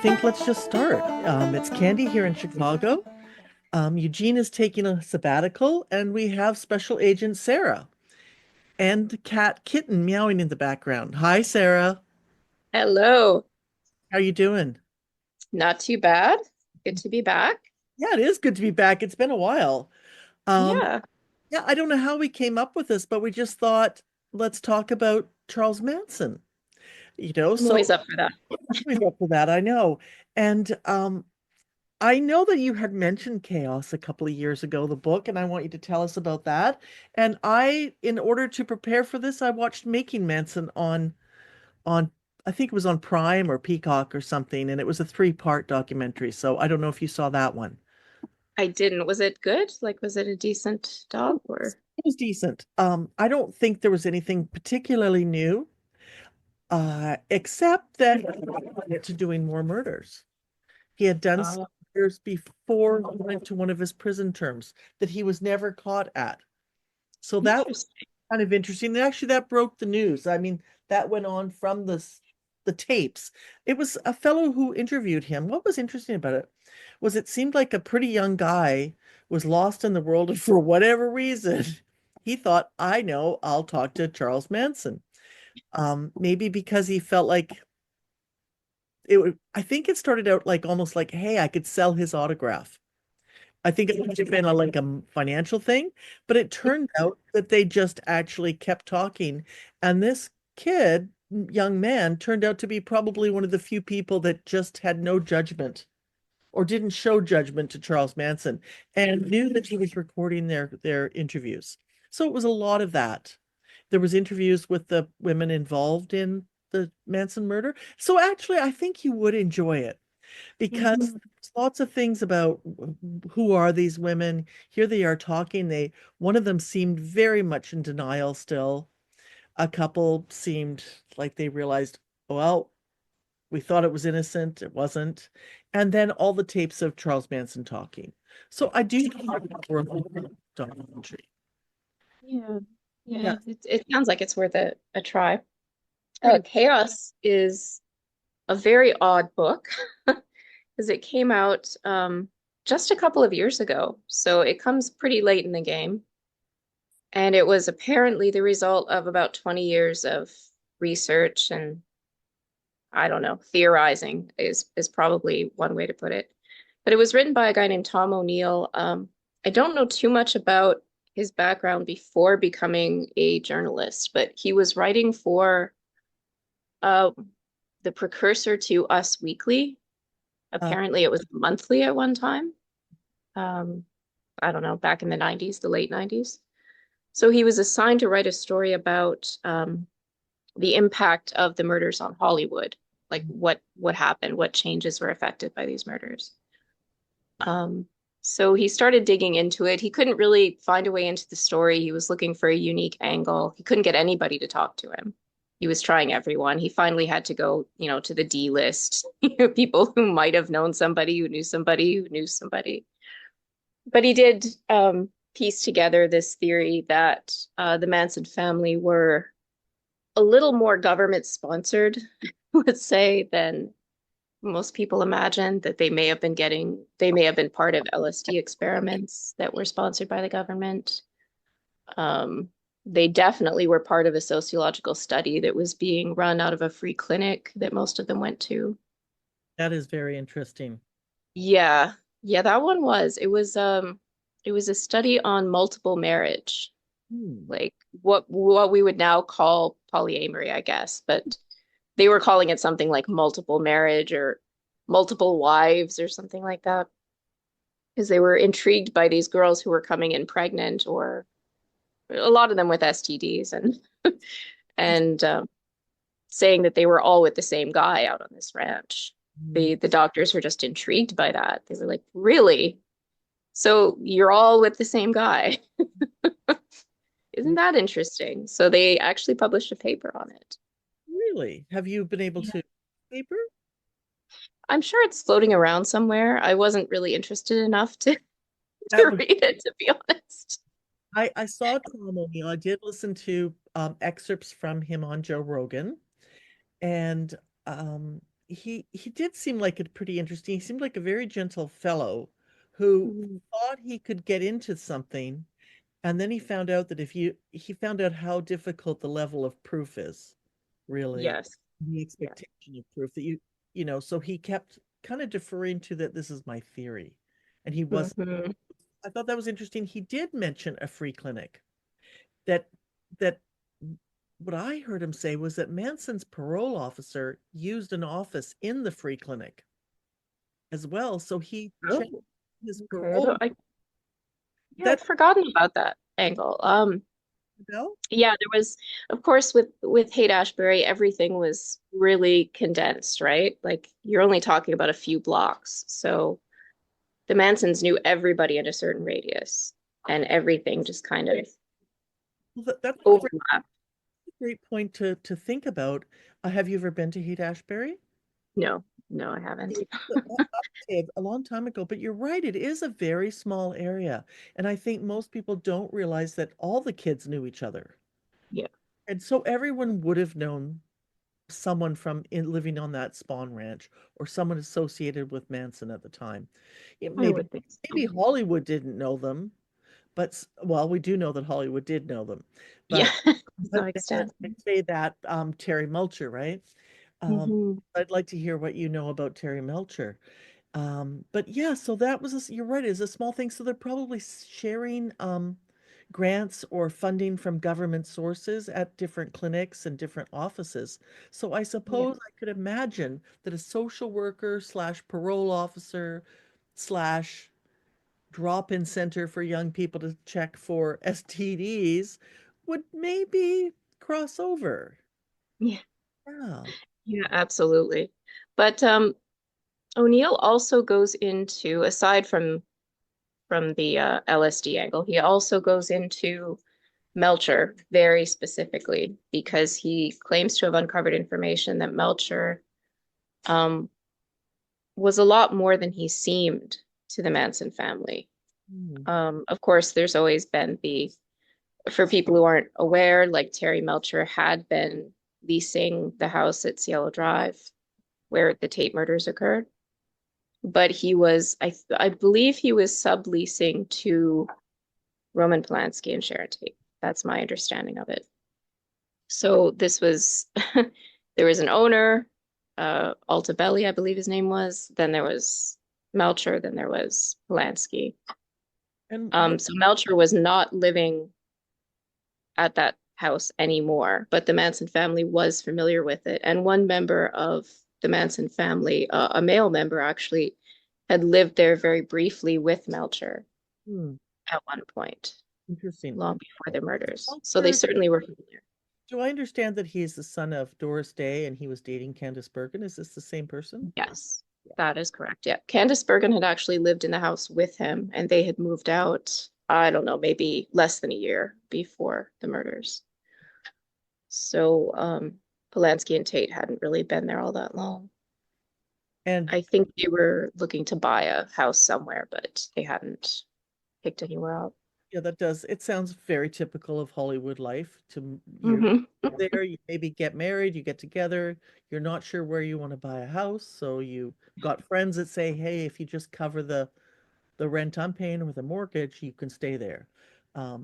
think let's just start. It's Candy here in Chicago. Eugene is taking a sabbatical, and we have Special Agent Sarah and cat Kitten meowing in the background. Hi, Sarah. Hello. How you doing? Not too bad. Good to be back. Yeah, it is good to be back. It's been a while. Um, Yeah, yeah, I don't know how we came up with this, but we just thought let's talk about Charles Manson. I'm always So up for that. always up for that, I know. And I know that you had mentioned Chaos a couple of years ago, the book, and I want you to tell us about that. And in order to prepare for this, I watched Making Manson on I think it was on Prime or Peacock or something, and it was a three-part documentary. So I don't know if you saw that one. I didn't. Was it good? Like, was it a decent dog or? It was decent. I don't think there was anything particularly new, except that he to doing more murders. He had done some Uh, years before he went to one of his prison terms that he was never caught at. So that was Interesting. kind of interesting. And actually, that broke the news. I mean, that went on from the tapes. It was a fellow who interviewed him. What was interesting about it was it seemed like a pretty young guy was lost in the world, and for whatever reason, he thought, I know, I'll talk to Charles Manson. Maybe because he felt like I think it started out like almost like, hey, I could sell his autograph. I think it might have been like a financial thing, but it turned out that they just actually kept talking. And this young man, turned out to be probably one of the few people that just had no judgment or didn't show judgment to Charles Manson and knew that he was recording their interviews. So it was a lot of that. There was interviews with the women involved in the Manson murder. So actually, I think you would enjoy it because Mhm. there's lots of things about who are these women. Here they are talking. One of them seemed very much in denial still. A couple seemed like they realized, well, we thought it was innocent, it wasn't. And then all the tapes of Charles Manson talking. So I do think it's worth a documentary. Yeah, Yeah. yeah. It sounds like it's worth a try. Pretty Chaos is a very odd book because it came out just a couple of years ago. So it comes pretty late in the game. And it was apparently the result of about 20 years of research and I don't know, theorizing is probably one way to put it. But it was written by a guy named Tom O'Neill. I don't know too much about his background before becoming a journalist, but he was writing for uh, the precursor to Us Weekly. uh, Apparently, it was monthly at one time. Um, I don't know, back in the 90s, the late 90s. So he was assigned to write a story about the impact of the murders on Hollywood, like what happened, what changes were affected by these murders. Um, so he started digging into it. He couldn't really find a way into the story. He was looking for a unique angle. He couldn't get anybody to talk to him. He was trying everyone. He finally had to go, to the D list, people who might have known somebody who knew somebody who knew somebody. But he did piece together this theory that the Manson family were a little more government sponsored, let's say, than most people imagine, that they may have been part of LSD experiments that were sponsored by the government. Um, they definitely were part of a sociological study that was being run out of a free clinic that most of them went to. that is very interesting. Yeah, yeah, that one was. It was a study on multiple marriage, Hmm. like what we would now call polyamory, I guess, but they were calling it something like multiple marriage or multiple wives or something like that because they were intrigued by these girls who were coming in pregnant or a lot of them with STDs and saying that they were all with the same guy out on this ranch. The doctors were just intrigued by that. They were like, "Really? So you're all with the same guy? Isn't that interesting?" So they actually published a paper on it. Really? Have you been able Yeah. to paper? I'm sure it's floating around somewhere. I wasn't really interested enough to That to would read it, to be honest. I saw Tom O'Neill. I did listen to excerpts from him on Joe Rogan, and um, he did seem like a pretty interesting. He seemed like a very gentle fellow who Mm. thought he could get into something, and then he found out that if you he found out how difficult the level of proof is, really, Yes. the Yeah. expectation of proof that you know, so he kept kind of deferring to that this is my theory. And he was Hmm. I thought that was interesting. He did mention a free clinic that that what I heard him say was that Manson's parole officer used an office in the free clinic as well. So he checked Oh, his okay. parole. Yeah, I'd That forgotten about that angle. no? Yeah, there was, of course, with Haight-Ashbury, everything was really condensed, right? Like you're only talking about a few blocks. So the Mansons knew everybody in a certain radius, and everything just kind of Well, that's a overlapped. great point to think about. Have you ever been to Haight-Ashbury? No, no, I haven't. I did a long time ago, but you're right, it is a very small area. And I think most people don't realize that all the kids knew each other. Yeah, And so everyone would have known someone from living on that spawn ranch or someone associated with Manson at the time. I Maybe would think maybe so. Hollywood didn't know them, but well, we do know that Hollywood did know them. Yeah, But to some then extent. I'd say that Terry Melcher, right? Um, Hmm. I'd like to hear what you know about Terry Melcher. But yeah, so that was you're right, it's a small thing. So they're probably sharing grants or funding from government sources at different clinics and different offices. So I Yeah, suppose I could imagine that a social worker slash parole officer slash drop-in center for young people to check for STDs would maybe cross over. yeah, Yeah. yeah, absolutely. But O'Neill also goes into, aside from the LSD angle, he also goes into Melcher very specifically because he claims to have uncovered information that Melcher um, was a lot more than he seemed to the Manson family. Hmm. Of course, there's always been the, for people who aren't aware, like Terry Melcher had been leasing the house at Cielo Drive where the Tate murders occurred. But he was, I believe he was subleasing to Roman Polanski and Sharon Tate. That's my understanding of it. So this was there was an owner, Altabelli, I believe his name was. Then there was Melcher. Then there was Polanski. And what So Melcher was not living at that house anymore, but the Manson family was familiar with it. And one member of the Manson family, a male member actually, had lived there very briefly with Melcher hmm, at one point, interesting. long before the murders. So they Melcher, certainly were familiar. do I understand that he is the son of Doris Day and he was dating Candace Bergen? Is this the same person? Yes, that is correct. Yeah. Candace Bergen had actually lived in the house with him, and they had moved out, I don't know, maybe less than a year before the murders. So Polanski and Tate hadn't really been there all that long. And I think they were looking to buy a house somewhere, but they hadn't picked anywhere out. yeah, that does, it sounds very typical of Hollywood life to you Hmm. there, you maybe get married, you get together, you're not sure where you want to buy a house, so you got friends that say, hey, if you just cover the rent I'm paying with a mortgage, you can stay there.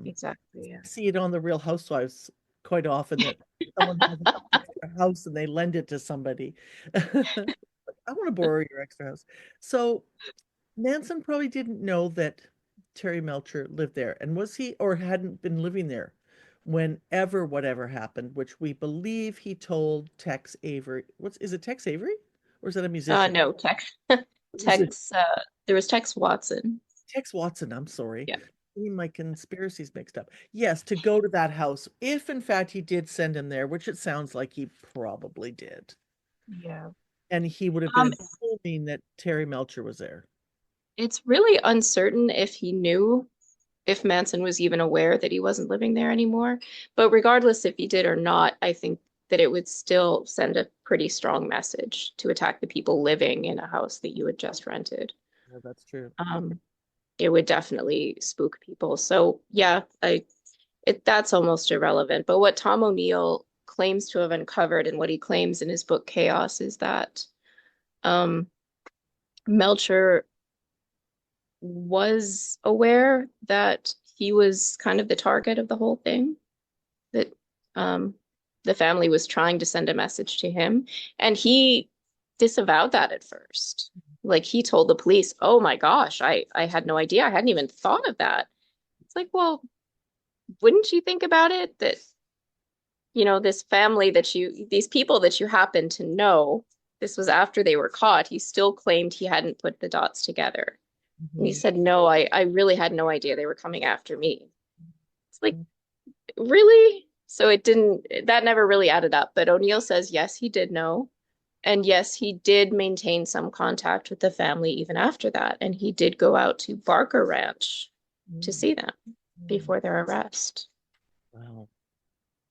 Exactly, yeah. See it on the Real Housewives quite often that someone has an extra house and they lend it to somebody. I want to borrow your extra house. So Manson probably didn't know that Terry Melcher lived there. And was he, or hadn't been living there whenever whatever happened, which we believe he told Tex Avery. Is it Tex Avery? Or is that a musician? No, Tex, Is it Tex, there was Tex Watson. Tex Watson? I'm sorry. Yeah. Getting my conspiracies mixed up. Yes, to go to that house, if in fact he did send him there, which it sounds like he probably did. Yeah. And he would have Um, been assuming that Terry Melcher was there. it's really uncertain if he knew if Manson was even aware that he wasn't living there anymore. But regardless if he did or not, I think that it would still send a pretty strong message to attack the people living in a house that you had just rented. Yeah, that's true. Um, it would definitely spook people. So yeah, that's almost irrelevant. But what Tom O'Neill claims to have uncovered and what he claims in his book Chaos is that Um, Melcher was aware that he was kind of the target of the whole thing, that um, the family was trying to send a message to him. And he disavowed that at first. Like he told the police, "Oh my gosh, I had no idea. I hadn't even thought of that." It's like, well, wouldn't you think about it that, this family that these people that you happen to know, this was after they were caught. He still claimed he hadn't put the dots together. And he Mhm. said, no, I really had no idea they were coming after me. It's like, really? So that never really added up. But O'Neill says, yes, he did know. And yes, he did maintain some contact with the family even after that. And he did go out to Barker Ranch to Mhm. see them Mhm. before their arrest. Wow.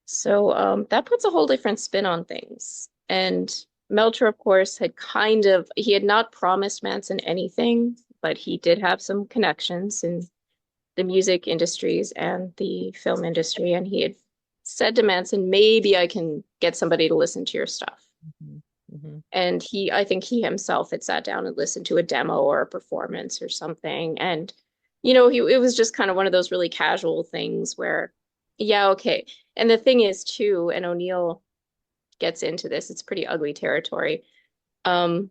So that puts a whole different spin on things. And Melcher, of course, he had not promised Manson anything, but he did have some connections in the music industries and the film industry. And he had said to Manson, maybe I can get somebody to listen to your stuff. Mhm. Mhm. And I think he himself had sat down and listened to a demo or a performance or something. And, it was just kind of one of those really casual things where, yeah, okay. And the thing is, too, and O'Neill gets into this, it's pretty ugly territory. Um,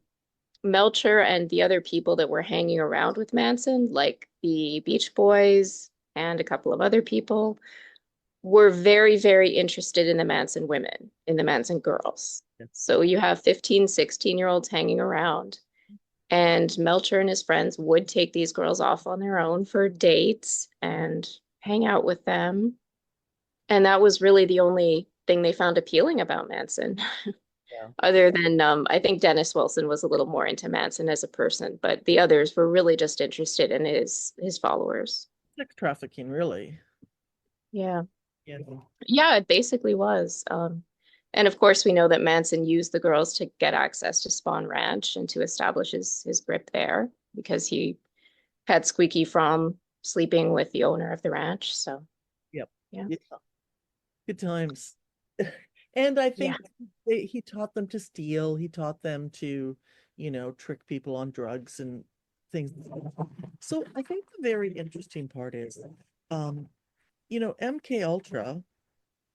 Melcher and the other people that were hanging around with Manson, like the Beach Boys and a couple of other people, were very, very interested in the Manson women, in the Manson girls. Yeah. So you have 15, 16-year-olds hanging around, and Melcher and his friends would take these girls off on their own for dates and hang out with them. And that was really the only thing they found appealing about Manson. Yeah. Other than I think Dennis Wilson was a little more into Manson as a person, but the others were really just interested in his followers. Sex trafficking, really. Yeah. Yeah. Yeah, it basically was. And of course, we know that Manson used the girls to get access to Spawn Ranch and to establish his grip there because he had Squeaky from sleeping with the owner of the ranch. So, Yep. yeah. Yeah. Good times. And I Yeah. think he taught them to steal. He taught them to, trick people on drugs and things. So I think the very interesting part is, um, MK Ultra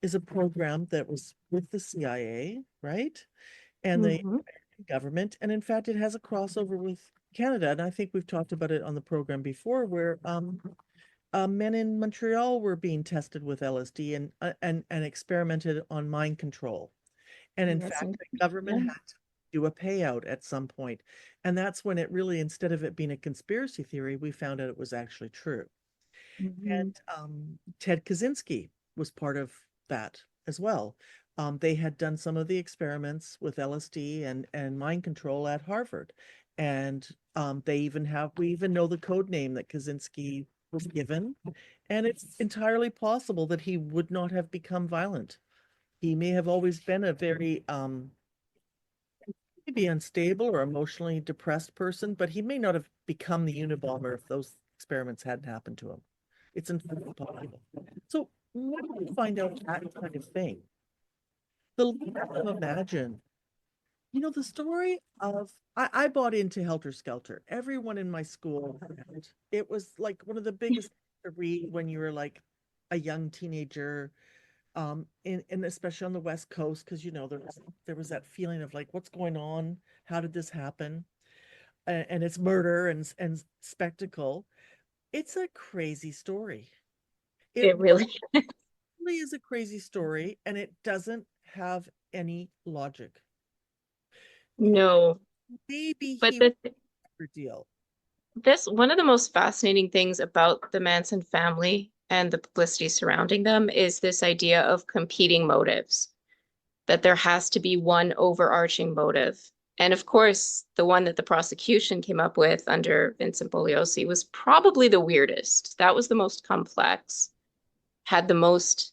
is a program that was with the CIA, right? And the Hmm. government. And in fact, it has a crossover with Canada. And I think we've talked about it on the program before, where men in Montreal were being tested with LSD and experimented on mind control. And in Yes, fact, indeed. the government Yeah. had to do a payout at some point. And that's when it really, instead of it being a conspiracy theory, we found out it was actually true. Hmm. And Ted Kaczynski was part of that as well. They had done some of the experiments with LSD and mind control at Harvard. And we even know the code name that Kaczynski was given. And it's entirely possible that he would not have become violent. He may have always been a very maybe unstable or emotionally depressed person, but he may not have become the Unabomber if those experiments hadn't happened to him. It's entirely possible. So when we find out that kind of thing, the leader of Imagine, the story of I bought into Helter Skelter. Everyone in my school read it. It was like one of the biggest to read when you were like a young teenager, and especially on the West Coast, because there was that feeling of like, what's going on? How did this happen? And it's murder and spectacle. It's a crazy story. It It really, really is a crazy story, and it doesn't have any logic. no. Maybe But he would never deal. this one of the most fascinating things about the Manson family and the publicity surrounding them is this idea of competing motives, that there has to be one overarching motive. And of course, the one that the prosecution came up with under Vincent Bugliosi was probably the weirdest. That was the most complex, had the most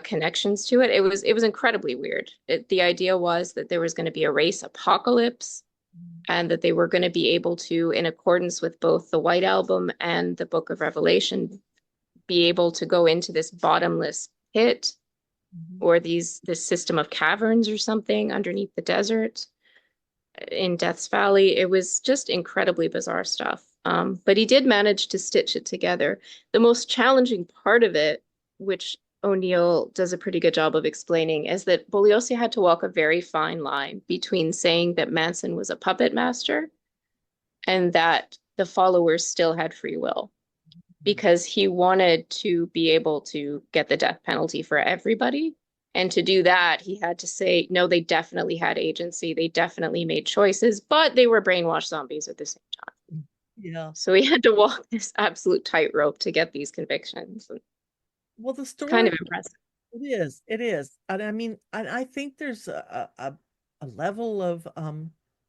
connections to it. It was incredibly weird. The idea was that there was going to be a race apocalypse and that they were going to be able to, in accordance with both the White Album and the Book of Revelation, be able to go into this bottomless pit Mhm. or this system of caverns or something underneath the desert. in Death's Valley. It was just incredibly bizarre stuff. But he did manage to stitch it together. The most challenging part of it, which O'Neill does a pretty good job of explaining, is that Bugliosi had to walk a very fine line between saying that Manson was a puppet master and that the followers still had free will, because he wanted to be able to get the death penalty for everybody. And to do that, he had to say, no, they definitely had agency. They definitely made choices, but they were brainwashed zombies at the same time. Yeah. So he had to walk this absolute tightrope to get these convictions. Well, the It's kind of story, impressive. it is. It is. And I mean, I think there's a level of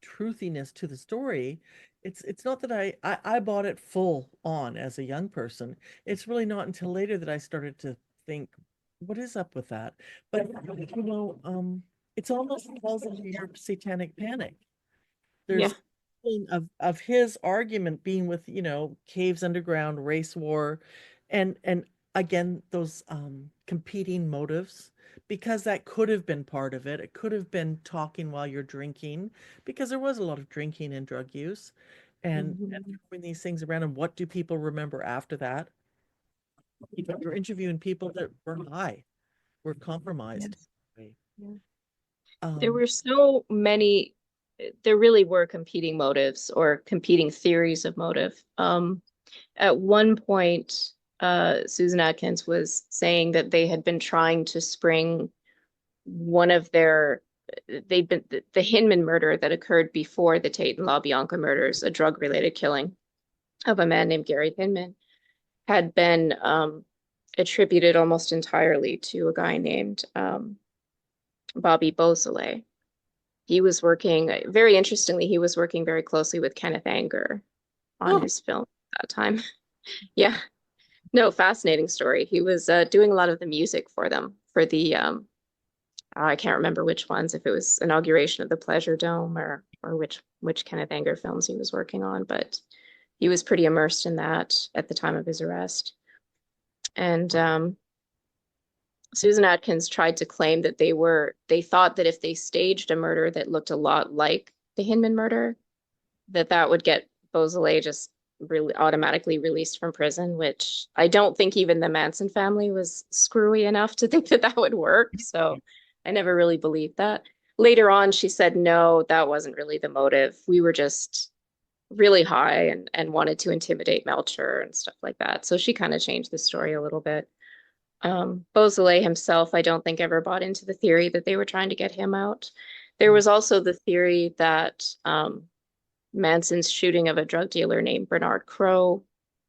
truthiness to the story. It's not that I bought it full on as a young person. It's really not until later that I started to think, what is up with that? But it's almost falls into your satanic panic. Yeah. There's of his argument being with, caves underground, race war, and again those competing motives, because that could have been part of it. It could have been talking while you're drinking, because there was a lot of drinking and drug use, and Mhm. throwing these things around. And what do people remember after that? You're interviewing people that were high, were compromised. Yes. Yeah. There Um, were so many, there really were competing motives or competing theories of motive. At one point, Susan Atkins was saying that they had been trying to spring one of their, they'd been, the Hinman murder that occurred before the Tate and LaBianca murders, a drug-related killing of a man named Gary Hinman, had been attributed almost entirely to a guy named Bobby Beausoleil. He was working, very interestingly, he was working very closely with Kenneth Anger on oh, his film at that time. Yeah, no, fascinating story. He was doing a lot of the music for them for the I can't remember which ones, if it was inauguration of the Pleasure Dome or which Kenneth Anger films he was working on, but he was pretty immersed in that at the time of his arrest. And Susan Atkins tried to claim that they thought that if they staged a murder that looked a lot like the Hinman murder, that that would get Beausoleil just really automatically released from prison, which I don't think even the Manson family was screwy enough to think that that would work. So I never really believed that. Later on, she said, no, that wasn't really the motive. We were just really high and wanted to intimidate Melcher and stuff like that. So she kind of changed the story a little bit. Beausoleil himself, I don't think ever bought into the theory that they were trying to get him out. There was also the theory that Manson's shooting of a drug dealer named Bernard Crowe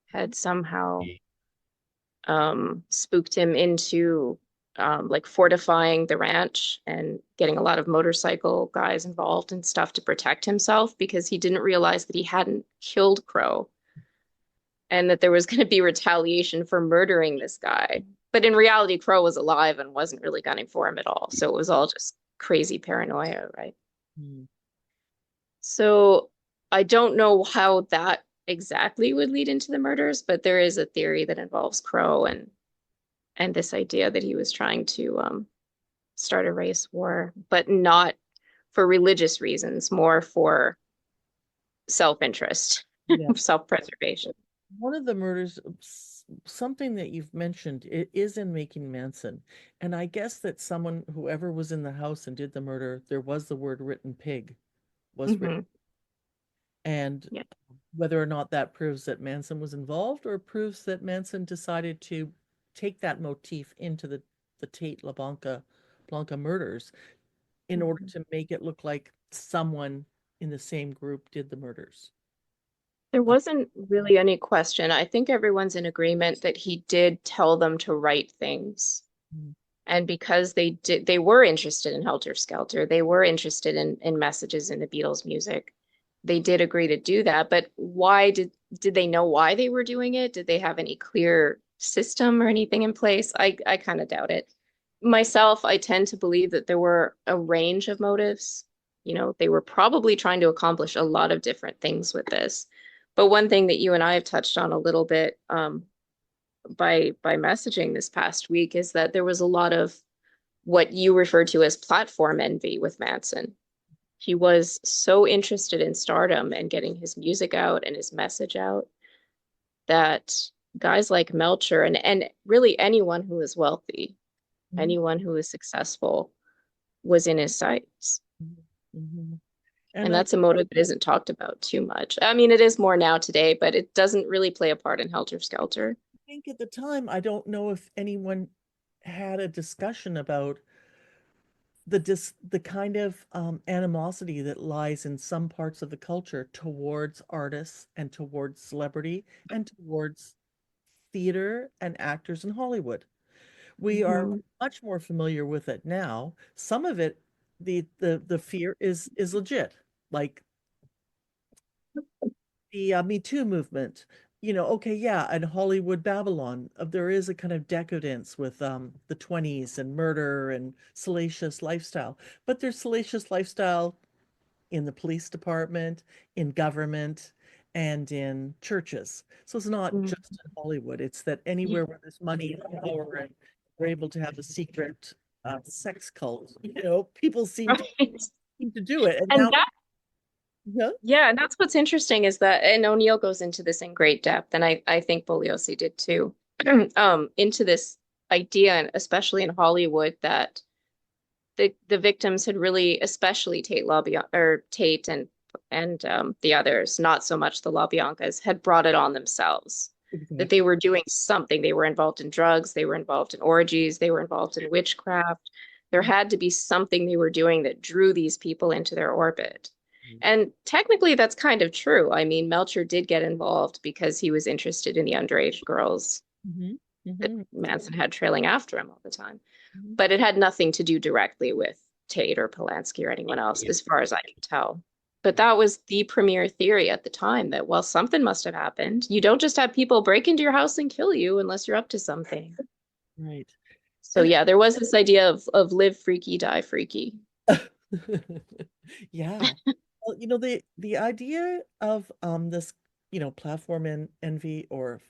had somehow spooked him into like fortifying the ranch and getting a lot of motorcycle guys involved and stuff to protect himself, because he didn't realize that he hadn't killed Crowe and that there was going to be retaliation for murdering this guy. But in reality, Crowe was alive and wasn't really gunning for him at all. So it was all just crazy paranoia, right? hmm. So I don't know how that exactly would lead into the murders, but there is a theory that involves Crowe and this idea that he was trying to start a race war, but not for religious reasons, more for self-interest, Yeah. self-preservation. One of the murders, something that you've mentioned, it is in Making Manson. And I guess that someone, whoever was in the house and did the murder, there was the word written pig was written. Hmm. And Yeah. whether or not that proves that Manson was involved or proves that Manson decided to take that motif into the Tate Blanca murders in order Mhm. to make it look like someone in the same group did the murders. There Uh, wasn't really any question. I think everyone's in agreement that he did tell them to write things. mm, And because they were interested in Helter Skelter, they were interested in messages in the Beatles music. They did agree to do that, but why did they know why they were doing it? Did they have any clear system or anything in place? I kind of doubt it. Myself, I tend to believe that there were a range of motives. You know, they were probably trying to accomplish a lot of different things with this. But one thing that you and I have touched on a little bit, by messaging this past week, is that there was a lot of what you refer to as platform envy with Manson. he was so interested in stardom and getting his music out and his message out that guys like Melcher and really anyone who is wealthy, Mhm. anyone who is successful was in his sights. Mhm. And And I that's a motive that isn't talked about too much. I mean, it is more now today, but it doesn't really play a part in Helter Skelter. think at the time, I don't know if anyone had a discussion about the kind of animosity that lies in some parts of the culture towards artists and towards celebrity and towards theater and actors in Hollywood. We are Mhm. much more familiar with it now. Some of it, the fear is legit, like the Me Too movement. Okay, yeah, and Hollywood Babylon, there is a kind of decadence with the 20s and murder and salacious lifestyle. But there's salacious lifestyle in the police department, in government, and in churches. So it's not Mhm. just in Hollywood. It's that anywhere where there's money and power and we're able to have a secret sex cult, people Right. seem to do it. And And now, that, yeah, yeah, and that's what's interesting is that, and O'Neill goes into this in great depth, and I think Bugliosi did too, into this idea, and especially in Hollywood, that the victims had really, especially Tate and the others, not so much the LaBiancas, had brought it on themselves. That they exactly. were doing something. They were involved in drugs, they were involved in orgies, they were involved in witchcraft. There had to be something they were doing that drew these people into their orbit. And technically, that's kind of true. I mean, Melcher did get involved because he was interested in the underage girls Hmm. that Hmm. Manson had trailing after him all the time, Hmm. but it had nothing to do directly with Tate or Polanski or anyone else, as far as I can tell. But that was the premier theory at the time that, well, something must have happened. You don't just have people break into your house and kill you unless you're up to something. Right. So And yeah, there was this idea of live freaky, die freaky. yeah. Well, the idea of this, platform envy or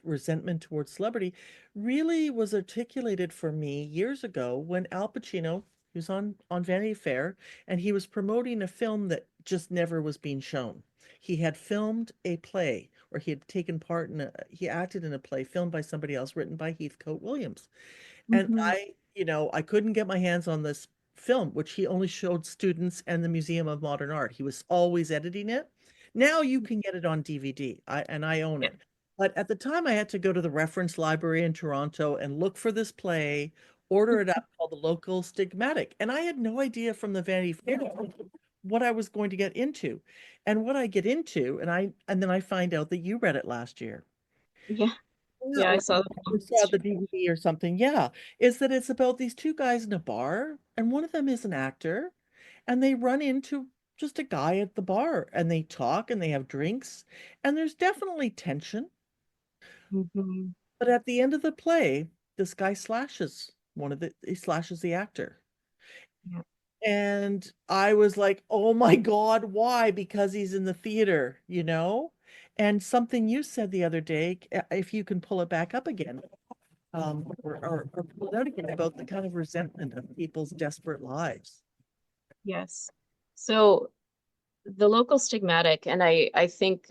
resentment towards celebrity really was articulated for me years ago when Al Pacino, he was on Vanity Fair, and he was promoting a film that just never was being shown. He had filmed a play, or he had taken part in he acted in a play filmed by somebody else, written by Heathcote Williams. And Hmm. I couldn't get my hands on this film, which he only showed students and the Museum of Modern Art. He was always editing it. Now you can get it on DVD, and I own Yeah. it. But at the time, I had to go to the reference library in Toronto and look for this play, order it up called The Local Stigmatic. And I had no idea from the Vanity Fair what I was going to get into. And what I get into, and then I find out that you read it last year. Yeah. Yeah, Yeah, I or saw you the saw the poster. DVD or something. Yeah, is that it's about these two guys in a bar, and one of them is an actor, and they run into just a guy at the bar, and they talk and they have drinks, and there's definitely tension. Hmm. But at the end of the play, this guy slashes he slashes the actor. Yeah. And I was like, oh my God, why? Because he's in the theater. And something you said the other day, if you can pull it back up again, or pull it out again about the kind of resentment of people's desperate lives. Yes. So the local stigmatic, and I think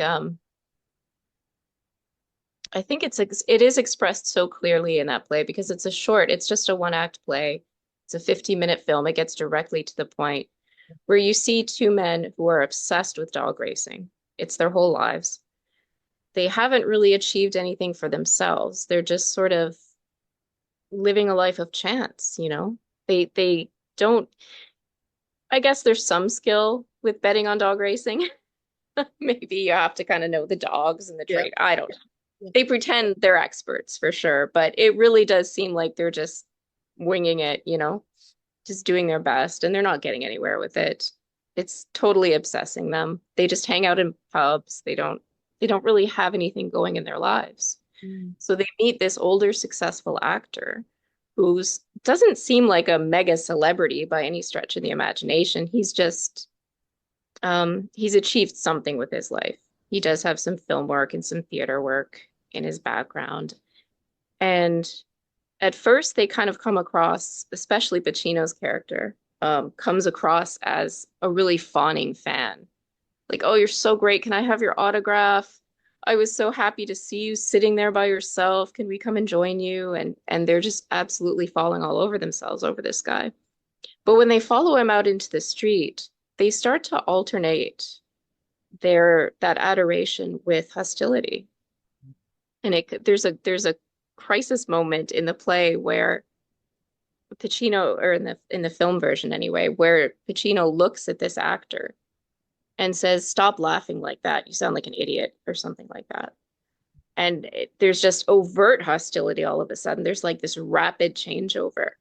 it is expressed so clearly in that play because it's just a one act play. It's a 50-minute film. It gets directly to the point where you see two men who are obsessed with dog racing. It's their whole lives. They haven't really achieved anything for themselves. They're just sort of living a life of chance, you know? They don't, I guess there's some skill with betting on dog racing. Maybe you have to kind of know the dogs and the Yeah. trade. I don't know. Yeah. They pretend they're experts for sure, but it really does seem like they're just winging it, you know, just doing their best and they're not getting anywhere with it. It's totally obsessing them. They just hang out in pubs. They don't really have anything going in their lives. Mm. So they meet this older successful actor who's doesn't seem like a mega celebrity by any stretch of the imagination. He's achieved something with his life. He does have some film work and some theater work in his background. And at first, they kind of come across, especially Pacino's character. comes across as a really fawning fan. Like, oh, you're so great. Can I have your autograph? I was so happy to see you sitting there by yourself. Can we come and join you? And they're just absolutely falling all over themselves over this guy. But when they follow him out into the street, they start to alternate their that adoration with hostility. And there's a crisis moment in the play where Pacino, or in the film version anyway, where Pacino looks at this actor and says, "Stop laughing like that. You sound like an idiot," or something like that. And there's just overt hostility all of a sudden. There's like this rapid changeover.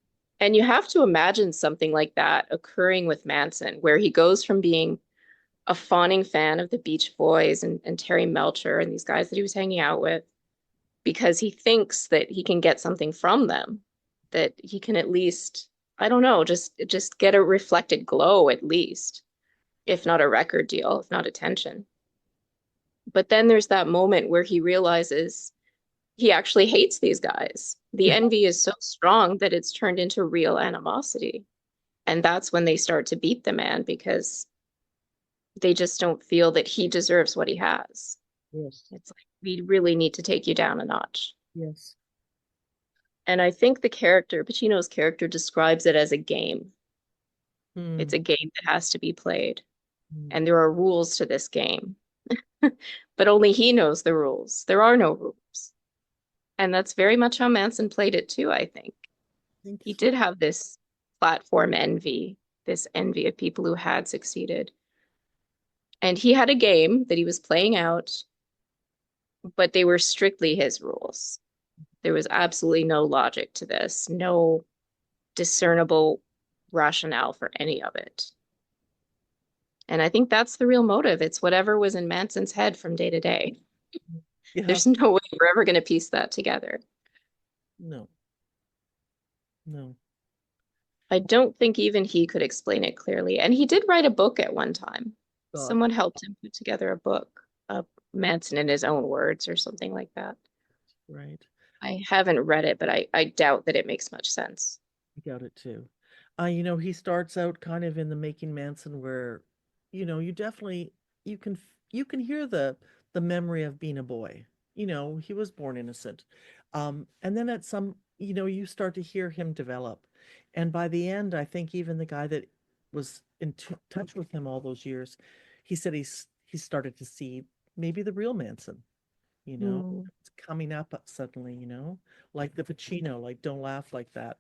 And you have to imagine something like that occurring with Manson, where he goes from being a fawning fan of the Beach Boys and Terry Melcher and these guys that he was hanging out with, because he thinks that he can get something from them, that he can at least, I don't know, just get a reflected glow at least, if not a record deal, if not attention. But then there's that moment where he realizes he actually hates these guys. The envy is so strong that it's turned into real animosity. And that's when they start to beat the man because they just don't feel that he deserves what he has. Yes. It's like, we really need to take you down a notch. Yes. And I think the character, Pacino's character, describes it as a game. It's Hmm. a game that has to be played. Hmm. And there are rules to this game. But only he knows the rules. There are no rules. And that's very much how Manson played it too, I think. I think He he, did have this platform envy, this envy of people who had succeeded. And he had a game that he was playing out, but they were strictly his rules. There was absolutely no logic to this, no discernible rationale for any of it. And I think that's the real motive. It's whatever was in Manson's head from day to day. yeah. There's no way we're ever going to piece that together. No. No. I don't think even he could explain it clearly. And he did write a book at one time. God. Someone helped him put together a book, Manson in his own words or something like that. Right. I haven't read it, but I doubt that it makes much sense. I doubt it too. He starts out kind of in the Making Manson where, you definitely you can hear the memory of being a boy. He was born innocent. And then at some, you start to hear him develop. And by the end, I think even the guy that was in touch with him all those years, he said he started to see maybe the real Manson, Hmm. it's coming up suddenly, like the Pacino, like don't laugh like that.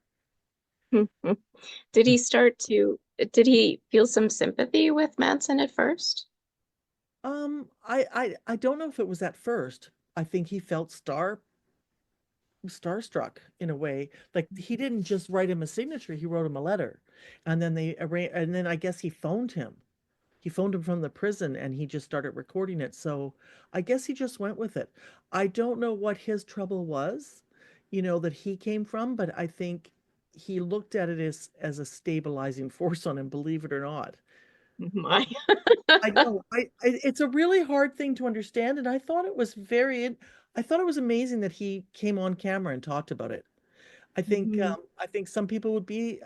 Did he feel some sympathy with Manson at first? I don't know if it was at first. I think he felt starstruck in a way. Like he didn't just write him a signature, he wrote him a letter. And then and then I guess he phoned him. He phoned him from the prison and he just started recording it. So I guess he just went with it. I don't know what his trouble was, that he came from, but I think he looked at it as a stabilizing force on him, believe it or not. My. I know. It's a really hard thing to understand, and I thought it was amazing that he came on camera and talked about it. Mhm. I think some people would be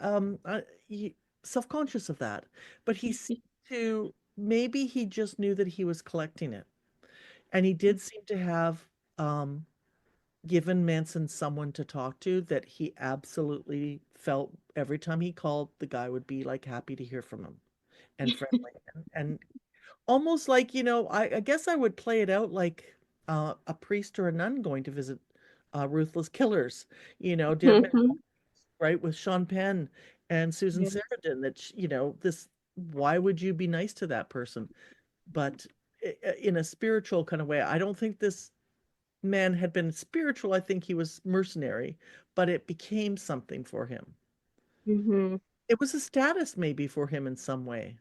self-conscious of that, but he seemed to maybe he just knew that he was collecting it, and he did seem to have um given Manson someone to talk to that he absolutely felt every time he called, the guy would be like happy to hear from him and friendly and almost like, I guess I would play it out like a priest or a nun going to visit ruthless killers, Dead Man, Mhm. right, with Sean Penn and Susan Yeah. Sarandon. Why would you be nice to that person? But in a spiritual kind of way, I don't think this man had been spiritual. I think he was mercenary, but it became something for him. Mhm. It was a status maybe for him in some way.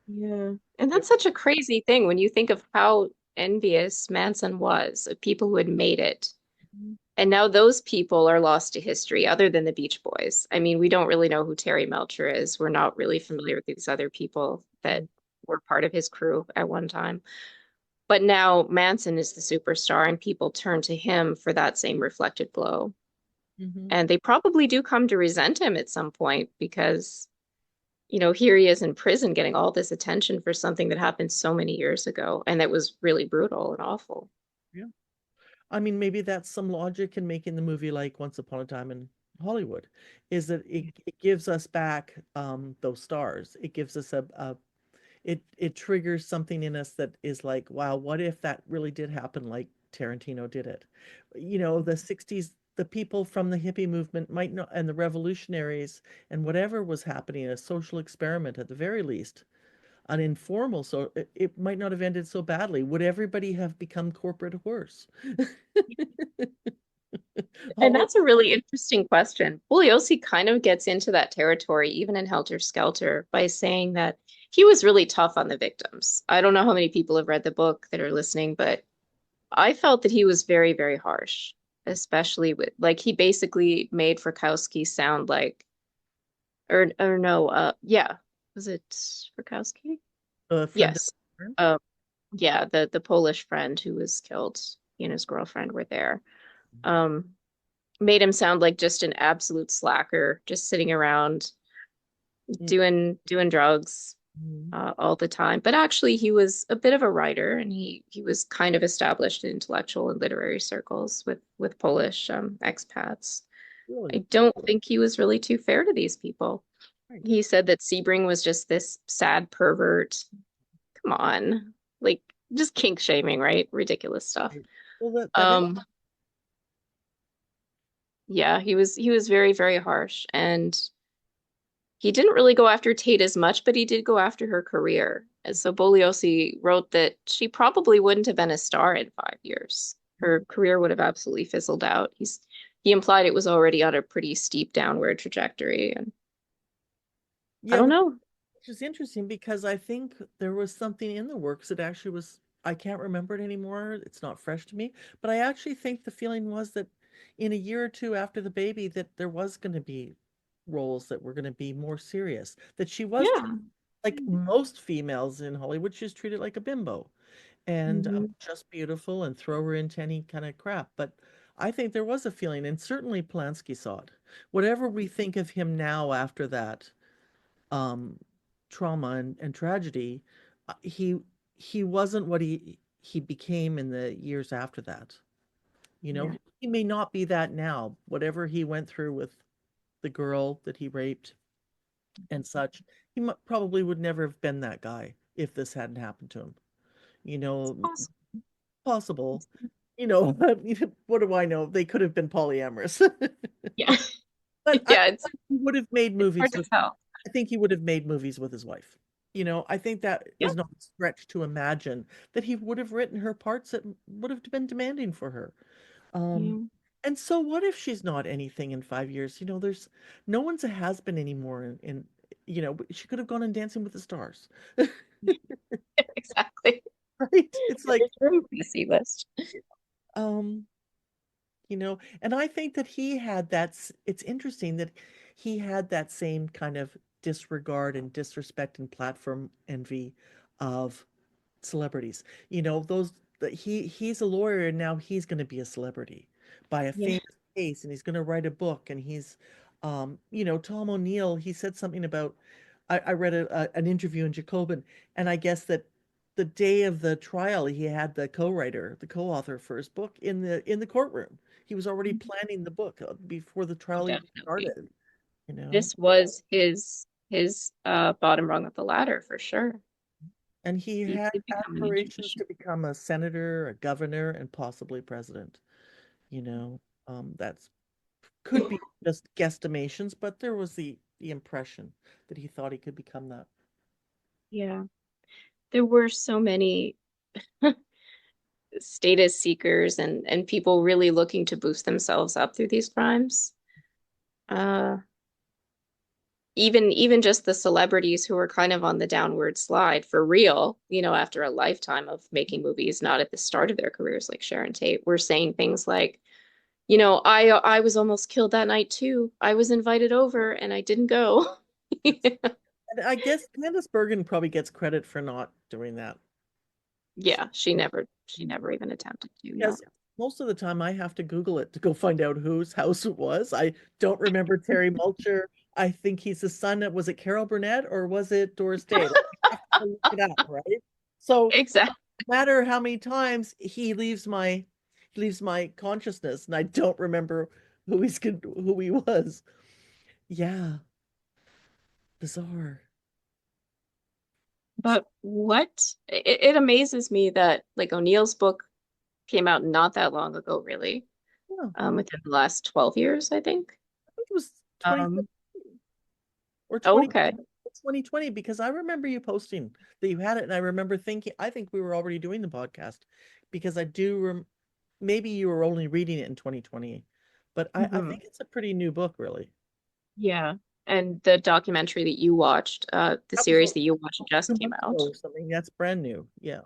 Yeah. And that's such a crazy thing when you think of how envious Manson was of people who had made it. And now those people are lost to history, other than the Beach Boys. I mean, we don't really know who Terry Melcher is. We're not really familiar with these other people that were part of his crew at one time. But now Manson is the superstar, and people turn to him for that same reflected glow. Mm-hmm. And they probably do come to resent him at some point because here he is in prison getting all this attention for something that happened so many years ago and that was really brutal and awful. Yeah. I mean, maybe that's some logic in making the movie like Once Upon a Time in Hollywood, is that it gives us back those stars. It gives us it triggers something in us that is like, wow, what if that really did happen like Tarantino did it? The 60s, the people from the hippie movement might not, and the revolutionaries and whatever was happening, a social experiment at the very least, an informal, so it might not have ended so badly. Would everybody have become corporate whores? And Hollywood. that's a really interesting question. Bugliosi kind of gets into that territory, even in Helter Skelter, by saying that he was really tough on the victims. I don't know how many people have read the book that are listening, but I felt that he was very, very harsh, especially with like he basically made Frykowski sound like, or no, yeah, was it Frykowski? A friend of Yes. mine. Um, yeah, the Polish friend who was killed, he and his girlfriend were there. Um, Made him sound like just an absolute slacker, just sitting around doing drugs Mhm. all the time. But actually, he was a bit of a writer, and he was kind of established in intellectual and literary circles with Polish expats. I Really? don't think he was really too fair to these people. Right. He said that Sebring was just this sad pervert. Come on, like just kink shaming, right? Ridiculous stuff. Right. Well, that is. Um, yeah, he was very, very harsh, and he didn't really go after Tate as much, but he did go after her career. And so Bugliosi wrote that she probably wouldn't have been a star in 5 years. Her career would have absolutely fizzled out. He implied it was already on a pretty steep downward trajectory, and I Yeah, don't know. which is interesting because I think there was something in the works that actually was, I can't remember it anymore. It's not fresh to me, but I actually think the feeling was that in a year or two after the baby that there was going to be roles that were going to be more serious. That she was Yeah. like most females in Hollywood, she's treated like a bimbo and Mhm. just beautiful and throw her into any kind of crap. But I think there was a feeling, and certainly Polanski saw it. Whatever we think of him now after that um, trauma and tragedy, he wasn't what he became in the years after that. Yeah. He may not be that now. Whatever he went through with the girl that he raped and such, probably would never have been that guy if this hadn't happened to him. You It's know, possible. possible. What do I know? They could have been polyamorous. Yeah. But Yeah, it's he would have made it's hard movies to with, tell. I think he would have made movies with his wife. I think that Yeah. is not a stretch to imagine that he would have written her parts that would have been demanding for her. Um, Yeah. and so what if she's not anything in 5 years? There's no one's a has-been anymore she could have gone on Dancing with the Stars. Exactly. Right? It's Yeah, like, there's room for the C list. um, and I think that it's interesting that he had that same kind of disregard and disrespect and platform envy of celebrities. Those that he's a lawyer and now he's going to be a celebrity by a Yeah. famous case and he's going to write a book and Tom O'Neill, he said something about I read an interview in Jacobin and I guess that the day of the trial he had the co-writer, the co-author for his book in the courtroom. He was already planning the book before the Oh, trial even definitely. started, you know. This was his bottom rung of the ladder for sure. And he He had did become an aspirations institution. to become a senator, a governor, and possibly president. That's could be just guesstimations, but there was the impression that he thought he could become that. Yeah. There were so many status seekers and people really looking to boost themselves up through these crimes. Uh, even just the celebrities who were kind of on the downward slide for real, after a lifetime of making movies, not at the start of their careers like Sharon Tate, were saying things like, I was almost killed that night too. I was invited over and I didn't go. And I guess Candace Bergen probably gets credit for not doing that. She, Yeah, she never even attempted to, no. because most of the time I have to Google it to go find out whose house it was. I don't remember Terry Mulcher. I think he's the son of, was it Carol Burnett or was it Doris Day? Like, I have to look it up, right? So Exactly. no matter how many times he leaves my consciousness and I don't remember who he was. Yeah, bizarre. But it amazes me that like O'Neill's book came out not that long ago, really, Yeah, within the last 12 years, I think. I think it was 20 Um, or 20 okay. 2020 because I remember you posting that you had it and I remember thinking I think we were already doing the podcast because I do maybe you were only reading it in 2020, but I Hmm. think it's a pretty new book, really. Yeah. And the documentary that you watched, the That was series that you watched just two came months out. ago or something. That's brand new. Yeah,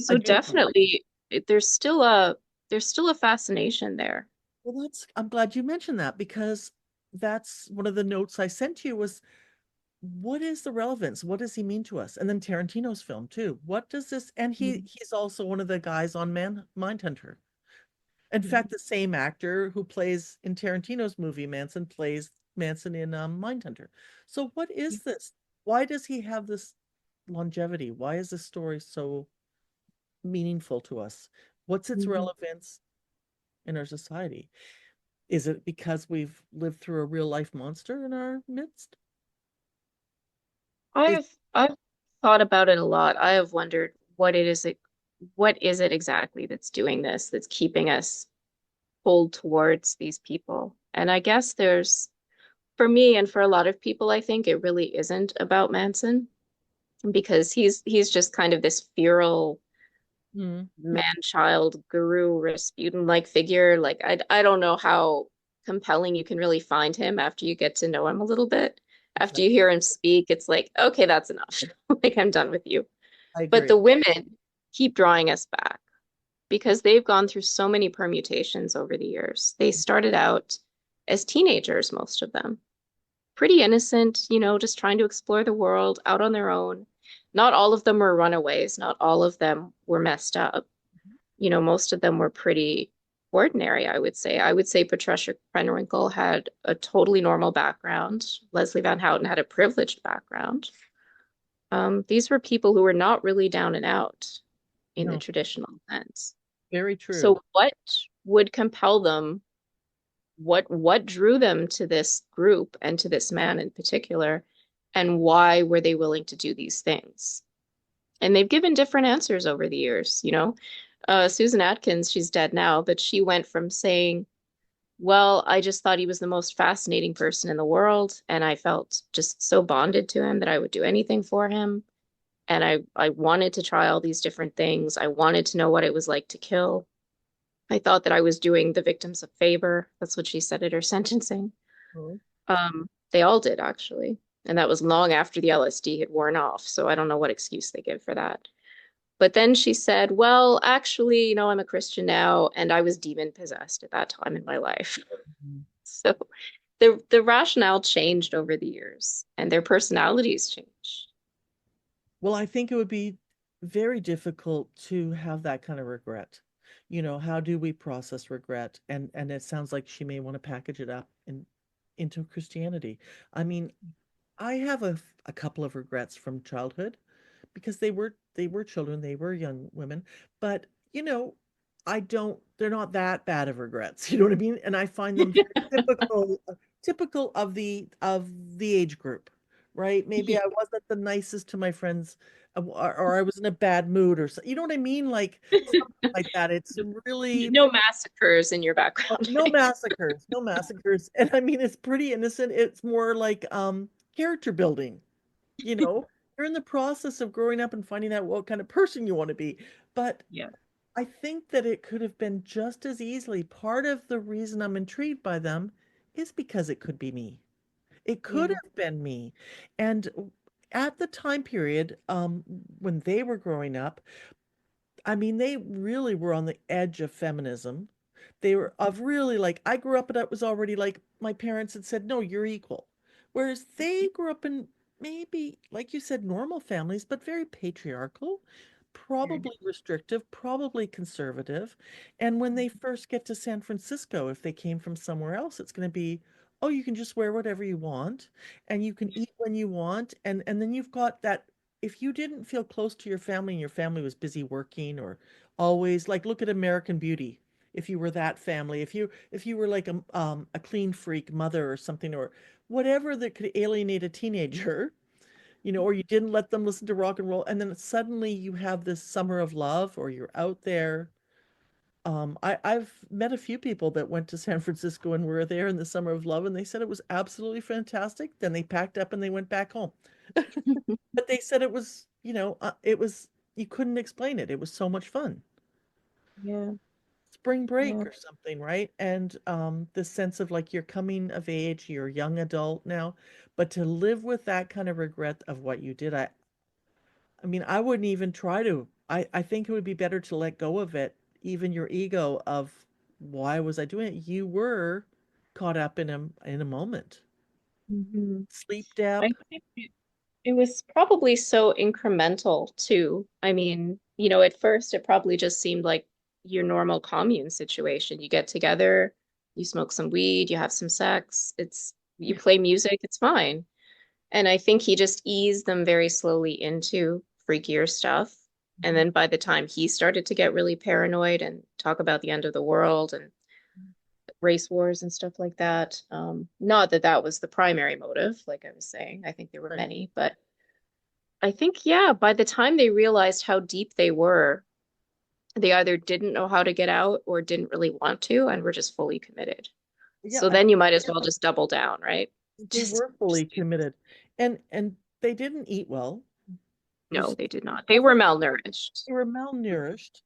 I So do. definitely there's still a fascination there. Well, I'm glad you mentioned that because that's one of the notes I sent you was what is the relevance? What does he mean to us? And then Tarantino's film too. What does this? And he's also one of the guys on Mindhunter. In fact, Mhm. the same actor who plays in Tarantino's movie Manson plays Manson in Mindhunter. So what is this? Why does he have this longevity? Why is this story so meaningful to us? What's its Mhm. relevance in our society? Is it because we've lived through a real life monster in our midst? Is I've thought about it a lot. I have wondered what is it exactly that's doing this, that's keeping us pulled towards these people? And I guess for me and for a lot of people, I think it really isn't about Manson because he's just kind of this feral Hmm, man-child guru Rasputin like figure. Like I don't know how compelling you can really find him after you get to know him a little bit. After you exactly. hear him speak, it's like, okay, that's enough. Like I'm done with you. I But agree. the women keep drawing us back because they've gone through so many permutations over the years. They started out as teenagers, most of them, pretty innocent, just trying to explore the world out on their own. Not all of them were runaways, not all of them were messed up. Most of them were pretty ordinary, I would say. I would say Patricia Krenwinkel had a totally normal background. Leslie Van Houten had a privileged background. These were people who were not really down and out in the No, traditional sense. very true. So what would compel them? What drew them to this group and to this man in particular? And why were they willing to do these things? And they've given different answers over the years. Susan Atkins, she's dead now, but she went from saying, well, I just thought he was the most fascinating person in the world, and I felt just so bonded to him that I would do anything for him. And I wanted to try all these different things. I wanted to know what it was like to kill. I thought that I was doing the victims a favor. That's what she said at her sentencing. Oh, They all did, actually. And that was long after the LSD had worn off. So I don't know what excuse they give for that. But then she said, well, actually, I'm a Christian now, and I was demon possessed at that time in my life. mhm. So the rationale changed over the years, and their personalities changed. Well, I think it would be very difficult to have that kind of regret. How do we process regret? And it sounds like she may want to package it up into Christianity. I mean, I have a couple of regrets from childhood because they were children, they were young women, but you know, I don't they're not that bad of regrets. You know what I mean? And I find them very typical of the age group, right? Maybe Yeah. I wasn't the nicest to my friends or I was in a bad mood or so. You know what I mean? Like something like that. It's really No massacres in your background. no massacres, no massacres. And I mean, it's pretty innocent. It's more like character building. You know, you're in the process of growing up and finding out what kind of person you want to be. But Yeah. I think that it could have been just as easily. Part of the reason I'm intrigued by them is because it could be me. It could Yeah. have been me. And at the time period, when they were growing up, I mean, they really were on the edge of feminism. They were of really like, I grew up and it was already like my parents had said, no, you're equal. Whereas they grew up in maybe, like you said, normal families, but very patriarchal, Mhm. probably restrictive, probably conservative. And when they first get to San Francisco, if they came from somewhere else, it's going to be, oh, you can just wear whatever you want and you can eat when you want. And then you've got that if you didn't feel close to your family and your family was busy working or always like look at American Beauty. If you were that family, if you were like a clean freak mother or something or whatever that could alienate a teenager, or you didn't let them listen to rock and roll, and then suddenly you have this summer of love, or you're out there. I've met a few people that went to San Francisco and were there in the summer of love, and they said it was absolutely fantastic. Then they packed up and they went back home. But they said it was, you couldn't explain it. It was so much fun. Yeah, Spring yeah. break or something, right? And the sense of like you're coming of age, you're a young adult now, but to live with that kind of regret of what you did, I mean, I wouldn't even try to. I think it would be better to let go of it, even your ego of why was I doing it? You were caught up in a moment. Hmm. Sleep I debt. think it was probably so incremental too. I mean, at first it probably just seemed like your normal commune situation. You get together, you smoke some weed, you have some sex, you play music, it's fine. And I think he just eased them very slowly into freakier stuff. And then by the time he started to get really paranoid and talk about the end of the world and race wars and stuff like that, not that that was the primary motive, like I was saying, I think there were Right. many, but I think, yeah, by the time they realized how deep they were, they either didn't know how to get out or didn't really want to and were just fully committed. Yeah, So then you might as well just double down, right? they Just, were fully just committed. And they didn't eat well. no, There's they did not. They were never malnourished. They were malnourished.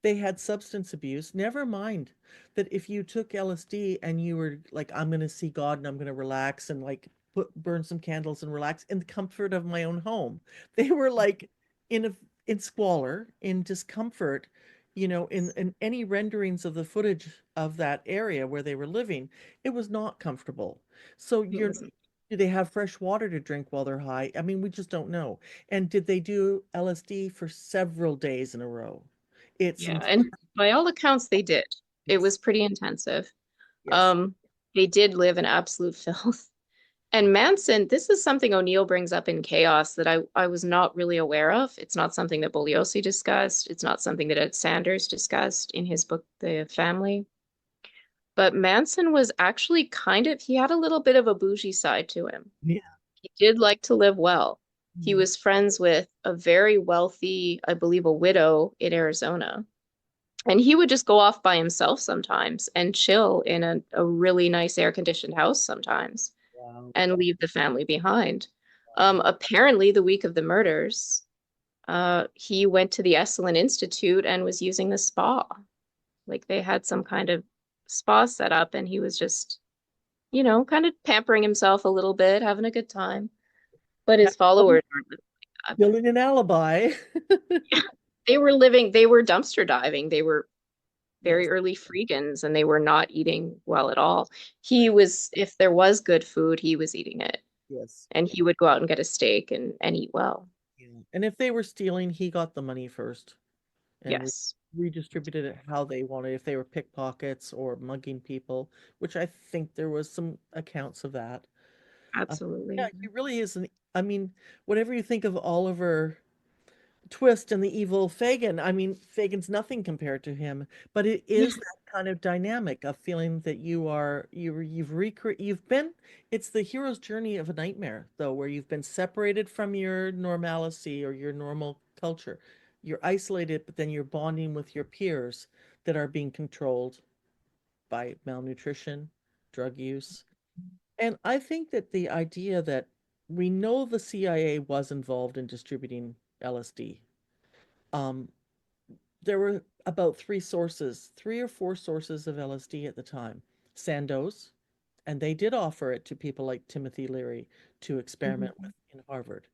They had substance abuse. Never mind that if you took LSD and you were like, I'm going to see God and I'm going to relax and like burn some candles and relax in the comfort of my own home. They were like in a in squalor, in discomfort, in any renderings of the footage of that area where they were living, it was not comfortable. So It wasn't. do they have fresh water to drink while they're high? I mean, we just don't know. And did they do LSD for several days in a row? It's Yeah, and by all accounts, they did. It yes, was pretty intensive. yes. Um, they did live in absolute filth. And Manson, this is something O'Neill brings up in Chaos that I was not really aware of. It's not something that Bugliosi discussed. It's not something that Ed Sanders discussed in his book, The Family. But Manson was actually he had a little bit of a bougie side to him. Yeah. He did like to live well. He Mhm. was friends with a very wealthy, I believe, a widow in Arizona. And he would just go off by himself sometimes and chill in a really nice air conditioned house sometimes Wow. and leave the family behind. Wow. Apparently, the week of the murders, he went to the Esalen Institute and was using the spa. Like they had some kind of spa set up, and he was just, kind of pampering himself a little bit, having a good time. But his followers weren't living like that. Building an alibi. They were dumpster diving. They were very Yes, early freegans and they were not eating well at all. If there was good food, he was eating it. yes. And he would go out and get a steak and eat well. Yeah. And if they were stealing, he got the money first and Yes, redistributed it how they wanted, if they were pickpockets or mugging people, which I think there was some accounts of that. Uh, yeah, absolutely. he really is I mean, whatever you think of Oliver Twist and the evil Fagin. I mean, Fagin's nothing compared to him, but it Yeah, is that kind of dynamic of feeling that you've been, it's the hero's journey of a nightmare, though, where you've been separated from your normalcy or your normal culture. You're isolated, but then you're bonding with your peers that are being controlled by malnutrition, drug use. And I think that the idea that we know the CIA was involved in distributing LSD. Um, there were about three or four sources of LSD at the time. Sandoz, and they did offer it to people like Timothy Leary to experiment with mhm. in Harvard.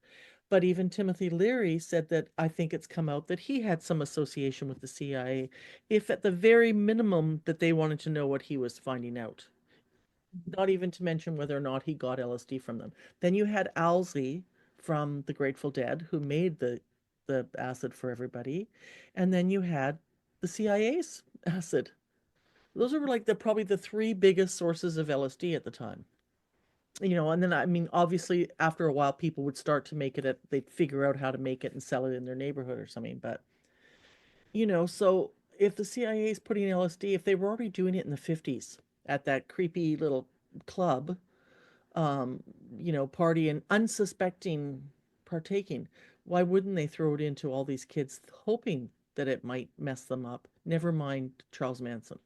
But even Timothy Leary said that I think it's come out that he had some association with the CIA, if at the very minimum that they wanted to know what he was finding out, not even to mention whether or not he got LSD from them. Then you had Owsley from the Grateful Dead, who made the acid for everybody, and then you had the CIA's acid. Those were like probably the three biggest sources of LSD at the time. And then I mean, obviously, after a while, people would start to make it they'd figure out how to make it and sell it in their neighborhood or something. But, so if the CIA is putting LSD, if they were already doing it in the 50s at that creepy little club, um, party and unsuspecting partaking, why wouldn't they throw it into all these kids hoping that it might mess them up? Never mind Charles Manson.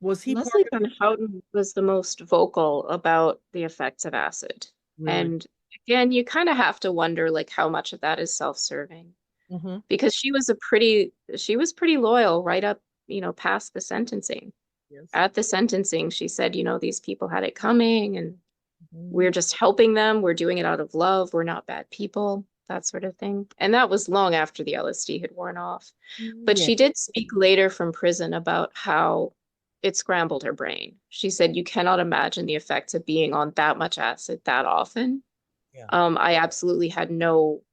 Was he part Leslie of Van Houten was the most vocal about the effects of acid. really? And again, you kind of have to wonder like how much of that is self-serving Mm-hmm. because she was pretty loyal right up, past the sentencing. Yes. At the sentencing, she said, these people had it coming and Mhm. we're just helping them. We're doing it out of love. We're not bad people, that sort of thing. And that was long after the LSD had worn off. But Yeah. she did speak later from prison about how it scrambled her brain. She said, you cannot imagine the effects of being on that much acid that often. Yeah. I absolutely had no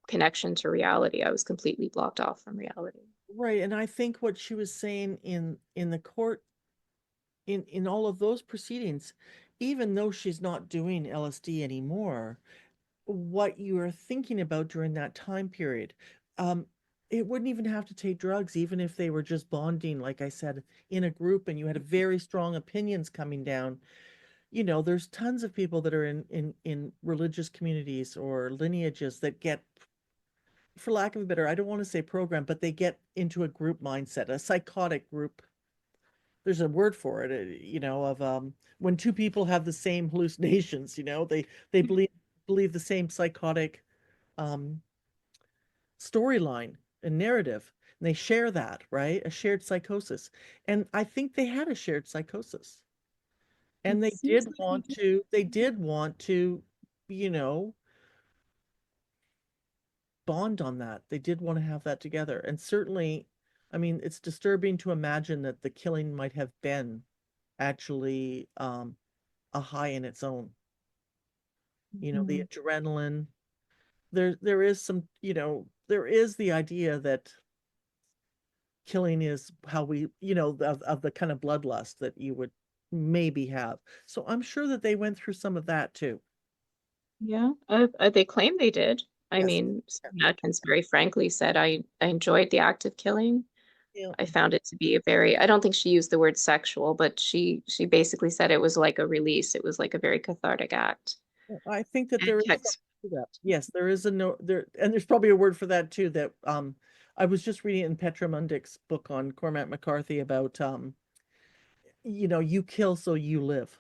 connection to reality. I was completely blocked off from reality. Right. And I think what she was saying in the court in all of those proceedings, even though she's not doing LSD anymore, what you are thinking about during that time period, um, it wouldn't even have to take drugs, even if they were just bonding, like I said, in a group and you had a very strong opinions coming down. There's tons of people that are in religious communities or lineages that get, for lack of a better, I don't want to say program, but they get into a group mindset, a psychotic group. There's a word for it, of when two people have the same hallucinations, they believe the same psychotic um storyline and narrative. And they share that, right? A shared psychosis. And I think they had a shared psychosis. And It they seems did like we want did. to, they did want to, you know, bond on that. They did want to have that together. And certainly, I mean, it's disturbing to imagine that the killing might have been actually a high in its own. The Mhm. adrenaline. There is some, there is the idea that killing is how we, of the kind of bloodlust that you would maybe have. So I'm sure that they went through some of that too. Yeah, they claim they did. I Yes. mean, Stephen Atkins very frankly said, I enjoyed the act of killing. Yeah. I found it to be a very, I don't think she used the word sexual, but she basically said it was like a release. It was like a very cathartic act. I think that And there is something text, to that. Yes, there is a no there, and there's probably a word for that too. That I was just reading in Petra Mundich's book on Cormac McCarthy about you kill so you live.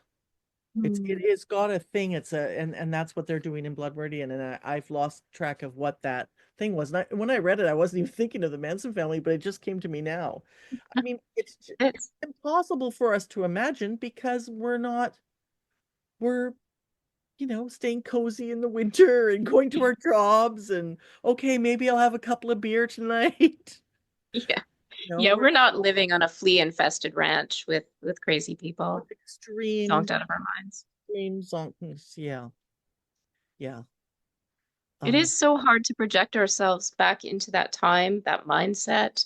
hmm, It's got a thing. It's a and that's what they're doing in Blood Meridian. And I've lost track of what that thing was. And when I read it, I wasn't even thinking of the Manson family, but it just came to me now. I mean, it's it's impossible for us to imagine because we're staying cozy in the winter and going to our jobs and okay, maybe I'll have a couple of beer tonight. yeah. Yeah, We're we're not living on a flea infested ranch with crazy with people extreme zonked out of our minds. extreme zonkness. Yeah, yeah. It Uh, is so hard to project ourselves back into that time, that mindset,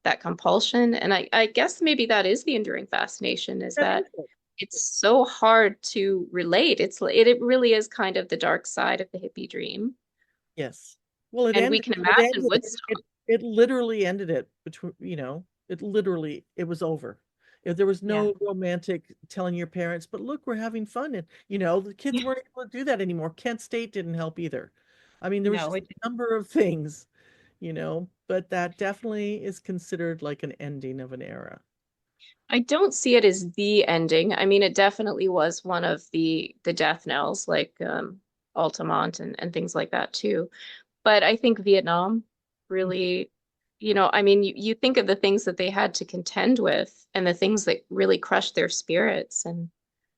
that compulsion. And I guess maybe that is the enduring fascination is that is that it. it's so hard to relate. It really is kind of the dark side of the hippie dream. Yes. Well, it And we ended. can It imagine ended. It Woodstock. it literally ended it between. It was over. If there was Yeah. no romantic telling your parents, but look, we're having fun, and the kids Yeah. weren't able to do that anymore. Kent State didn't help either. I mean, there was No, just it, a number of things, but that definitely is considered like an ending of an era. I don't see it as the ending. I mean, it definitely was one of the death knells, like Altamont and things like that too. But I think Vietnam really, I mean, you think of the things that they had to contend with and the things that really crushed their spirits. And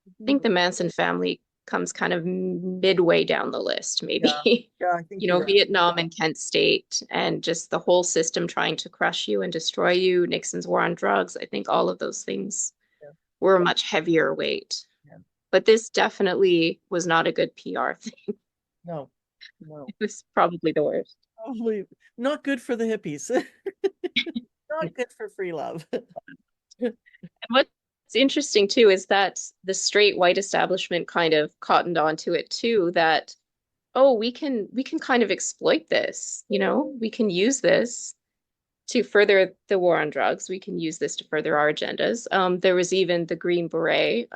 I Mhm. think the Manson family comes kind of midway down the list, Yeah, maybe. yeah, I think you're right. Vietnam and Kent State and just the whole system trying to crush you and destroy you, Nixon's war on drugs. I think all of those things Yeah, were a much heavier weight. yeah. But this definitely was not a good PR thing. No, no, It was probably the worst. probably not good for the hippies. Not good for free love. And what's It's interesting too, is that the straight white establishment kind of cottoned onto it too, that, oh, we can kind of exploit this, we can use this to further the war on drugs. We can use this to further our agendas. There was even the Green Beret,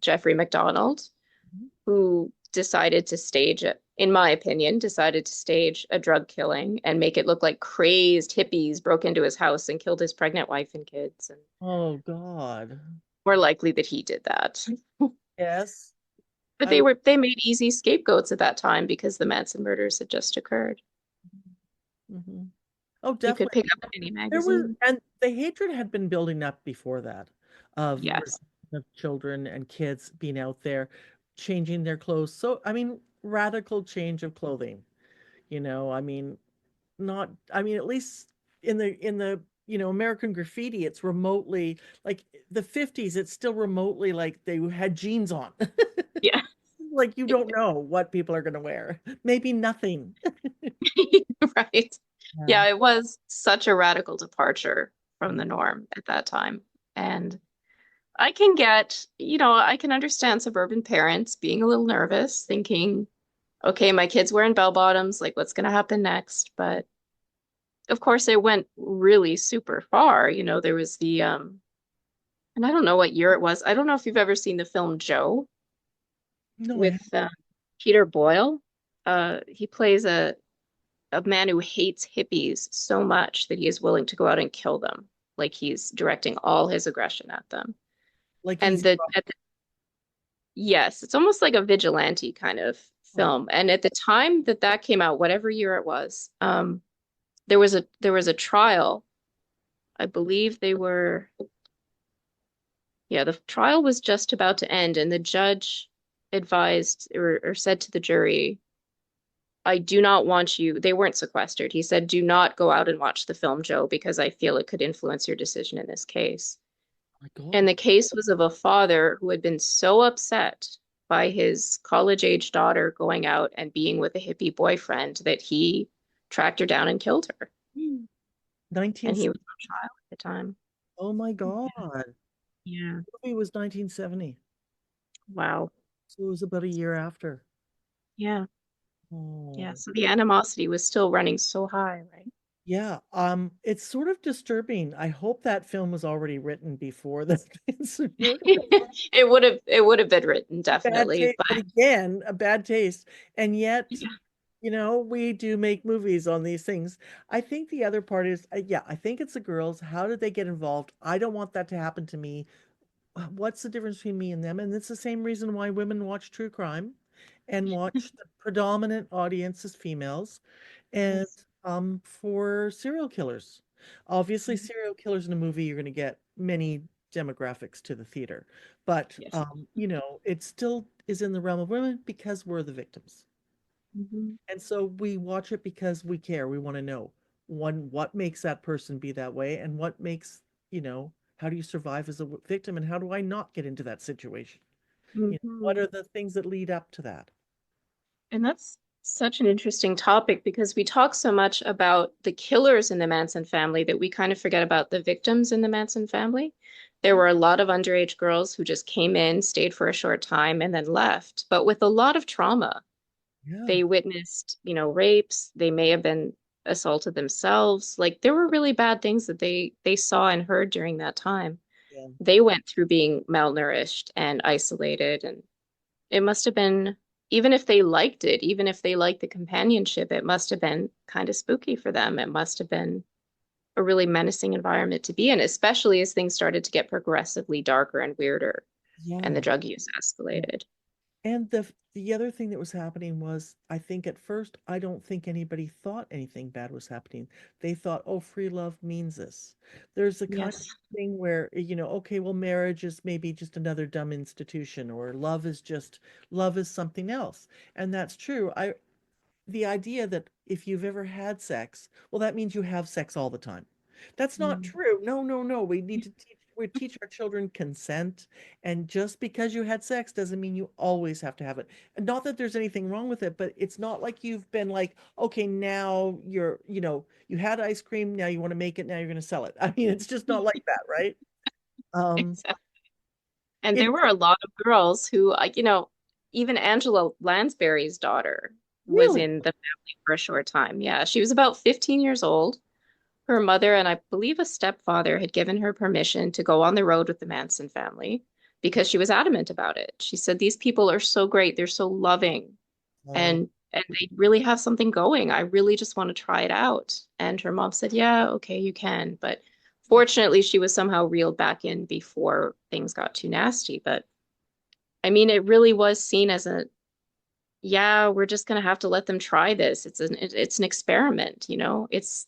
Jeffrey McDonald, who decided to stage it, in my opinion, decided to stage a drug killing and make it look like crazed hippies broke into his house and killed his pregnant wife and kids. And Oh God. more likely that he did that. Yes. But I they made easy scapegoats at that time because the Manson murders had just occurred. mhm. Oh, You could definitely. pick up any There was, magazine. and the hatred had been building up before that of Yes. of children and kids being out there changing their clothes. So, I mean, radical change of clothing, I mean, not, I mean, at least in the American graffiti, it's remotely like the 50s, it's still remotely like they had jeans on. Yeah. Like you don't know what people are going to wear. Maybe nothing. Right. Yeah. Yeah, it was such a radical departure from the Mm. norm at that time. And I can get, I can understand suburban parents being a little nervous, thinking, okay, my kid's wearing bell bottoms, like what's going to happen next? But of course, it went really super far. There was and I don't know what year it was. I don't know if you've ever seen the film Joe No, I with have. Peter Boyle. He plays a man who hates hippies so much that he is willing to go out and kill them. Like he's directing all his aggression at them. Like And Easy Rock. yes, it's almost like a vigilante kind of Oh, film. And at the time that that came out, whatever year it was, there was a trial. I believe yeah, the trial was just about to end, and the judge advised or said to the jury, I do not want you, they weren't sequestered. He said, do not go out and watch the film, Joe, because I feel it could influence your decision in this case. my And God. the case was of a father who had been so upset by his college-age daughter going out and being with a hippie boyfriend that he tracked her down and killed her. 19, And he was on trial at the time. oh my God. Yeah. The movie was 1970. Wow. So it was about a year after. Yeah. Yeah. Oh. So the animosity was still running so high, right? Yeah, it's sort of disturbing. I hope that film was already written before the Manson murder. It would have been written Bad definitely, taste, but but again, a bad taste. And yet, yeah. we do make movies on these things. I think the other part is, yeah, I think it's the girls. How did they get involved? I don't want that to happen to me. What's the difference between me and them? And it's the same reason why women watch true crime and watch the predominant audience is females and Yes. for serial killers. Obviously, Mhm. serial killers in a movie, you're going to get many demographics to the theater. But Yes. it still is in the realm of women because we're the victims. Mhm. And so we watch it because we care. We want to know what makes that person be that way and what makes, how do you survive as a victim and how do I not get into that situation? What Mhm. are the things that lead up to that? And that's such an interesting topic because we talk so much about the killers in the Manson family that we kind of forget about the victims in the Manson family. There were a lot of underage girls who just came in, stayed for a short time, and then left, but with a lot of trauma. Yeah. They witnessed, rapes. They may have been assaulted themselves. Like there were really bad things that they saw and heard during that time. Yeah. They went through being malnourished and isolated, and it must have been, even if they liked it, even if they liked the companionship, it must have been kind of spooky for them. It must have been a really menacing environment to be in, especially as things started to get progressively darker and weirder and the Yeah. drug use Yeah. escalated. And the other thing that was happening was, I think at first, I don't think anybody thought anything bad was happening. They thought, oh, free love means this. There's a kind of Yes. thing where, okay, well, marriage is maybe just another dumb institution, or love is something else. And that's true. The idea that if you've ever had sex, well, that means you have sex all the time. That's not Mm. true. No, no, no. We teach our children consent, and just because you had sex doesn't mean you always have to have it. And not that there's anything wrong with it, but it's not like you've been like, okay, now you had ice cream, now you want to make it, now you're going to sell it. I mean, it's just not like that, right? Um, Exactly. And It there were a lot of girls who, even Angela Lansbury's daughter was really. in the family for a short time. Yeah, she was about 15 years old. Her mother and I believe a stepfather had given her permission to go on the road with the Manson family because she was adamant about it. She said, "These people are so great. They're so loving Oh, and they really have something going. I really just want to try it out." And her mom said, "Yeah, okay, you can." But fortunately, she was somehow reeled back in before things got too nasty. But I mean, it really was seen as yeah, we're just gonna have to let them try this. It's an experiment, you know. It's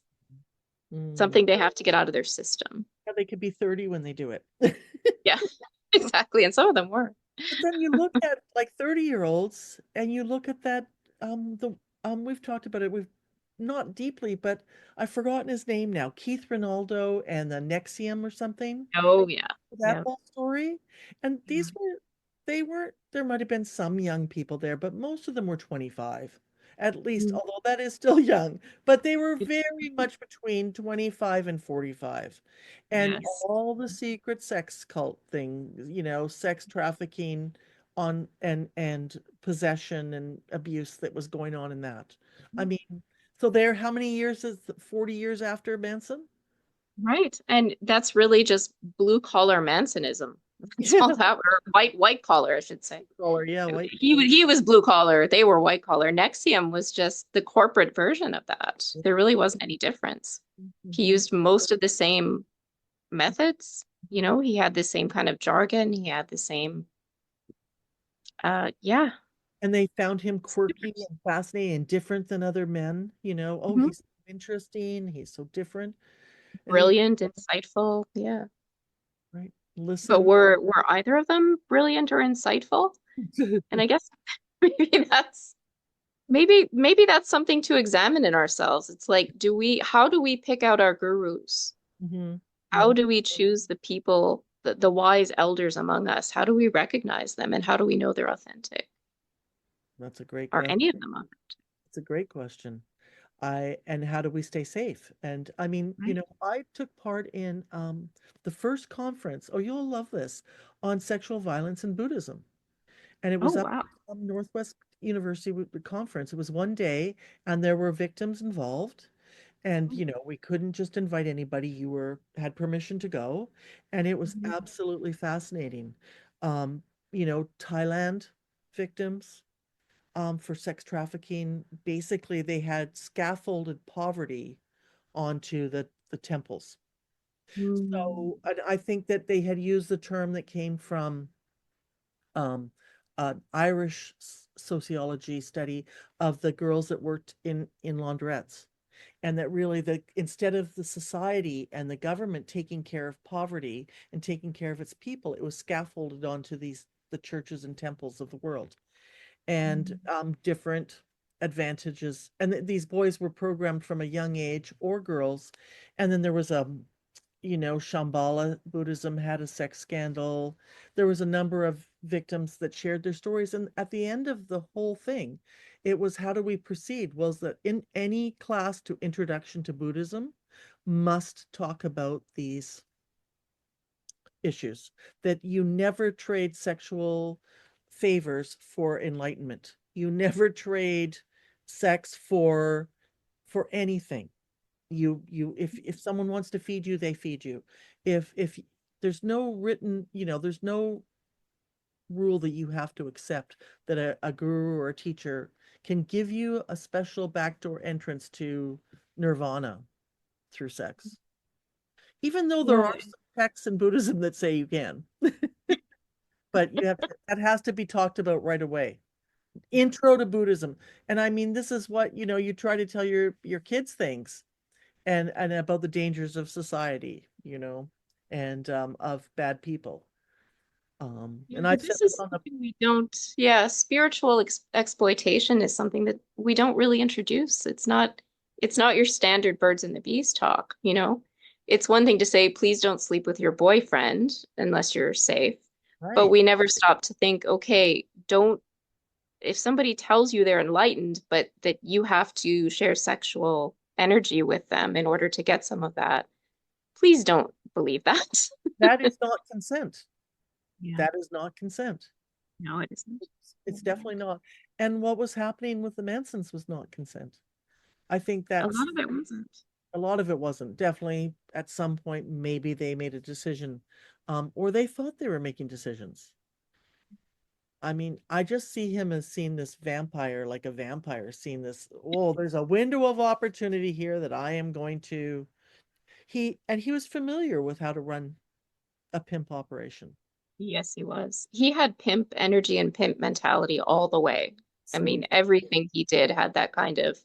mm. something they have to get out of their system. Yeah, they could be 30 when they do it. Yeah, exactly. And some of them were. But then you look at like 30-year-olds and you look at that the we've talked about it, we've not deeply, but I've forgotten his name now. Keith Ronaldo and the Nexium or something. Oh, yeah. That Yeah. whole story. And Yeah. these were, they weren't, there might have been some young people there, but most of them were 25 at least, Mm. although that is still young, but they were It's, very much between 25 and 45. And yes. all the secret sex cult thing, sex trafficking on and possession and abuse that was going on in that. I mean, so there, how many years is 40 years after Manson? Right. And that's really just blue collar Mansonism. That's all Yeah. that, or white collar, I should say. Color, yeah, white. He was blue collar. They were white collar. Nexium was just the corporate version of that. There really wasn't any difference. He Mhm. used most of the same methods. You know, he had the same kind of jargon. He had the same, yeah, And they found him quirky and fascinating and different than other men, oh, Mhm. he's so interesting, he's so different. And he, Brilliant, insightful. Yeah. right, But listen. were either of them brilliant or insightful? And I guess maybe that's something to examine in ourselves. It's like, how do we pick out our gurus? Mhm, How mhm. do we choose the people, the wise elders among us? How do we recognize them and how do we know they're authentic? That's a great Are question. any of them authentic? It's a great question. And how do we stay safe? And I mean, Right? I took part in the first conference, oh, you'll love this, on sexual violence in Buddhism. And it Oh, was up wow. at Northwest University conference. It was one day, and there were victims involved. And we couldn't just invite anybody. You had permission to go, and it was Mhm. absolutely fascinating. Um, Thailand victims for sex trafficking, basically they had scaffolded poverty onto the temples. Mm. So I think that they had used the term that came from um, an Irish sociology study of the girls that worked in laundrettes, and that really instead of the society and the government taking care of poverty and taking care of its people, it was scaffolded onto the churches and temples of the world, and different advantages. And these boys were programmed from a young age, or girls. And then there was Shambhala Buddhism had a sex scandal. There was a number of victims that shared their stories. And at the end of the whole thing, it was, how do we proceed? Was that in any class to introduction to Buddhism must talk about these issues, that you never trade sexual favors for enlightenment. You never trade sex for anything. If someone wants to feed you, they feed you. If there's no written, there's no rule that you have to accept, that a guru or a teacher can give you a special backdoor entrance to nirvana through sex, even though there Yeah. are some texts in Buddhism that say you can. But that has to be talked about right away. Intro to Buddhism. And I mean, this is what, you try to tell your kids things, and about the dangers of society, and of bad people. Yeah, And but I've said this this is on the something we don't, yeah, spiritual exploitation is something that we don't really introduce. It's not your standard birds and the bees talk, you know? It's one thing to say, please don't sleep with your boyfriend unless you're safe. But right. we never stop to think, okay, if somebody tells you they're enlightened, but that you have to share sexual energy with them in order to get some of that, please don't believe that. That is not consent. Yeah. That is not consent. No, it isn't. It's definitely not. And what was happening with the Mansons was not consent. I think A that's lot of it wasn't. a lot of it wasn't. Definitely at some point, maybe they made a decision, or they thought they were making decisions. I mean, I just see him as seeing this vampire, like a vampire, seeing this, oh, there's a window of opportunity here that I am going to. He was familiar with how to run a pimp operation. Yes, he was. He had pimp energy and pimp mentality all the way. I Smooth. mean, everything he did had that kind of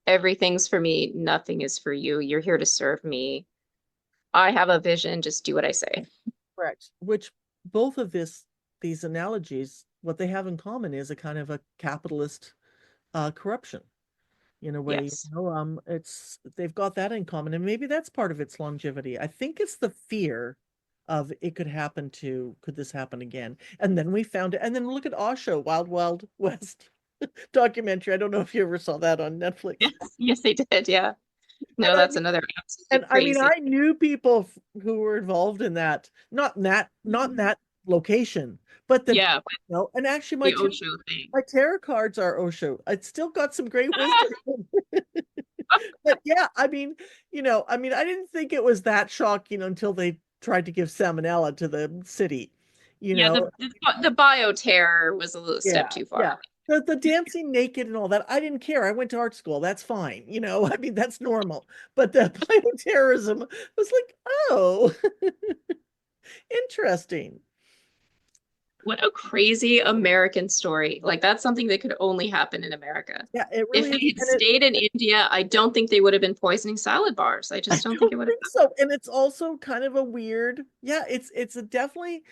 everything's for me, nothing is for you. You're here to serve me. I have a vision, just do what I say. Correct. Which both of these analogies, what they have in common is a kind of a capitalist corruption in a way. Yes. It's they've got that in common, and maybe that's part of its longevity. I think it's the fear of it could this happen again? And then we found it, and then look at Osho, Wild Wild West documentary. I don't know if you ever saw that on Netflix. Yes, yes, they did. Yeah. And No, I that's another And absolutely I mean, crazy. I knew people who were involved in that, not in that location, but Yeah, but and actually the Osho thing. my tarot cards are Osho. It's still got some great wisdom. But yeah, I mean, I didn't think it was that shocking until they tried to give salmonella to the city, you Yeah, know. the bioterror was a little step Yeah, too far. yeah. The dancing naked and all that, I didn't care. I went to art school. That's fine. I mean, that's normal. But the bioterrorism was like, oh, interesting. What a crazy American story. Like that's something that could only happen in America. Yeah, it If really is. they had And it, stayed in India, I don't think they would have been poisoning salad bars. I I just don't think don't it would have think so. And it's also kind of a weird, yeah, it's a definitely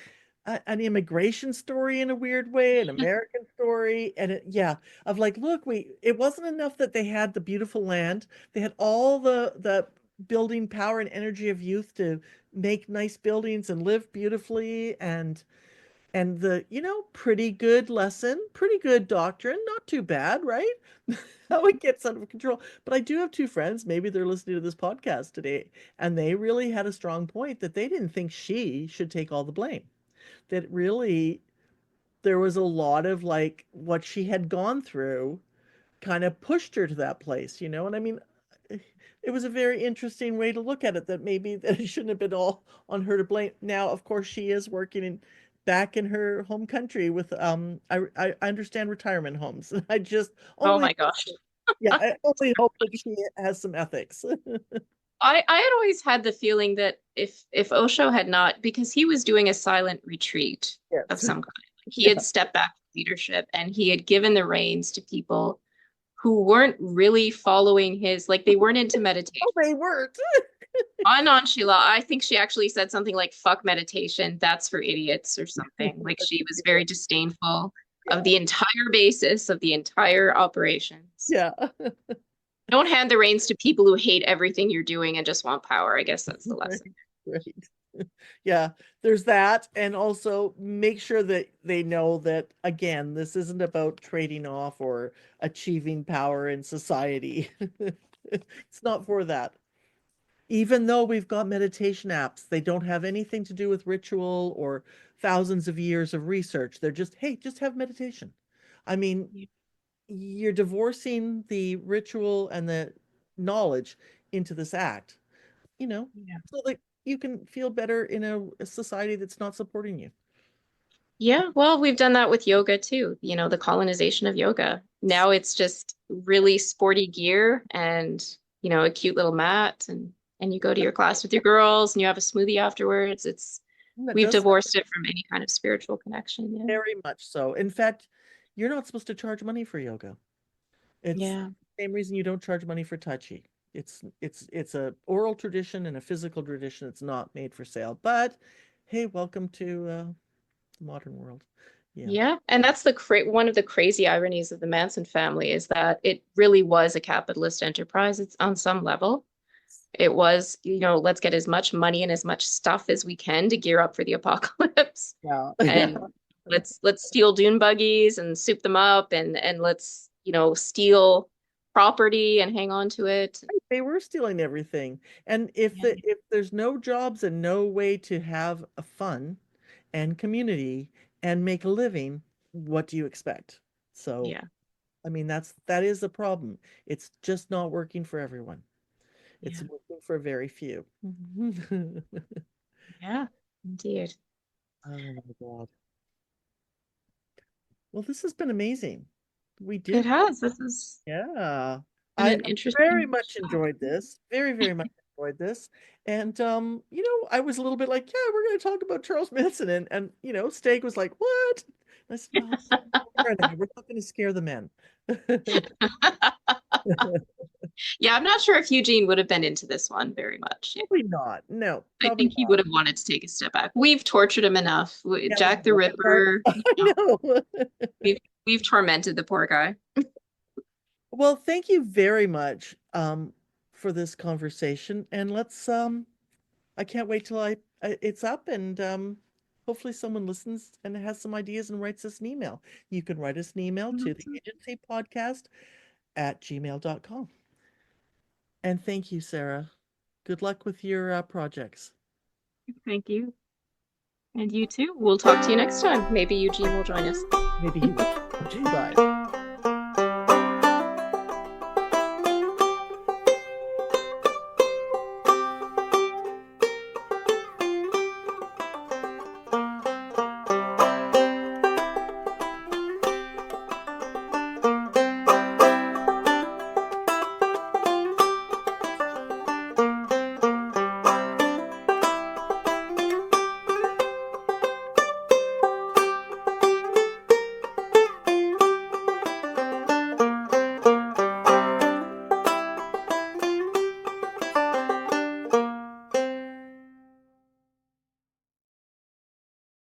an immigration story in a weird way, an happened. American story, and yeah, of like, look, it wasn't enough that they had the beautiful land, they had all the building power and energy of youth to make nice buildings and live beautifully, and the pretty good lesson, pretty good doctrine, not too bad, right? How it gets out of control. But I do have two friends, maybe they're listening to this podcast today, and they really had a strong point that they didn't think she should take all the blame, that really there was a lot of like what she had gone through kind of pushed her to that place, and I mean, it was a very interesting way to look at it, that maybe that it shouldn't have been all on her to blame. Now, of course, she is working back in her home country with I understand retirement homes. I just Oh only my gosh. yeah, I only hope that she has some ethics. I had always had the feeling that if Osho had not, because he was doing a silent retreat of Yes. some kind, he Yeah. had stepped back from leadership and he had given the reins to people who weren't really following his, like they weren't into meditation. Oh, they weren't. Anand Sheila, I think she actually said something like "fuck meditation, that's for idiots" or something. Like she was very disdainful Yeah. of the entire basis of the entire operations. Yeah. Don't hand the reins to people who hate everything you're doing and just want power. I guess that's the Right. lesson. Right. Yeah, there's that. And also make sure that they know that, again, this isn't about trading off or achieving power in society. It's not for that. Even though we've got meditation apps, they don't have anything to do with ritual or thousands of years of research. They're just, hey, just have meditation. I mean, Yeah. you're divorcing the ritual and the knowledge into this act, Yeah. so that you can feel better in a society that's not supporting you. Yeah, well, we've done that with yoga too, the colonization of yoga. Now it's just really sporty gear and, a cute little mat and you go to your class with your girls and you have a smoothie afterwards. And that We've does sound divorced it from any kind of spiritual connection. very much so. In fact, you're not supposed to charge money for yoga. It's Yeah. the same reason you don't charge money for Tai Chi. It's a oral tradition and a physical tradition. It's not made for sale. But hey, welcome to the modern world. Yeah. Yeah, and that's one of the crazy ironies of the Manson family is that it really was a capitalist enterprise. It's on some level. It was, let's get as much money and as much stuff as we can to gear up for the apocalypse. Yeah. Yeah. And let's steal dune buggies and soup them up and let's, steal property and hang on to it. They were stealing everything. And Yeah. if there's no jobs and no way to have a fun, and community and make a living, what do you expect? So, Yeah. I mean, that is the problem. It's just not working for everyone. It's Yeah. working for very few. Yeah. Indeed. Oh my God. Well, this has been amazing. We It did, has. This has yeah. been I an very interesting much chat. enjoyed this. Very, very much enjoyed this. And I was a little bit like, yeah, we're going to talk about Charles Manson, and Steg was like, what? And I said, no, we're not going to scare the men. Yeah, I'm not sure if Eugene would have been into this one very much. Yeah. Probably not. No, I probably think he not. would have wanted to take a step back. We've tortured him enough. Yeah, the Jack the divorce part. Ripper, I know. we've we've tormented the poor guy. Well, thank you very much for this conversation, and I can't wait till it's up, and hopefully someone listens and has some ideas and writes us an email. You can write us an email to the agency podcast at gmail.com. And thank you, Sarah. Good luck with your projects. Thank you. And you too. We'll talk to you next time. Maybe Eugene will join us. Maybe he will. Bye.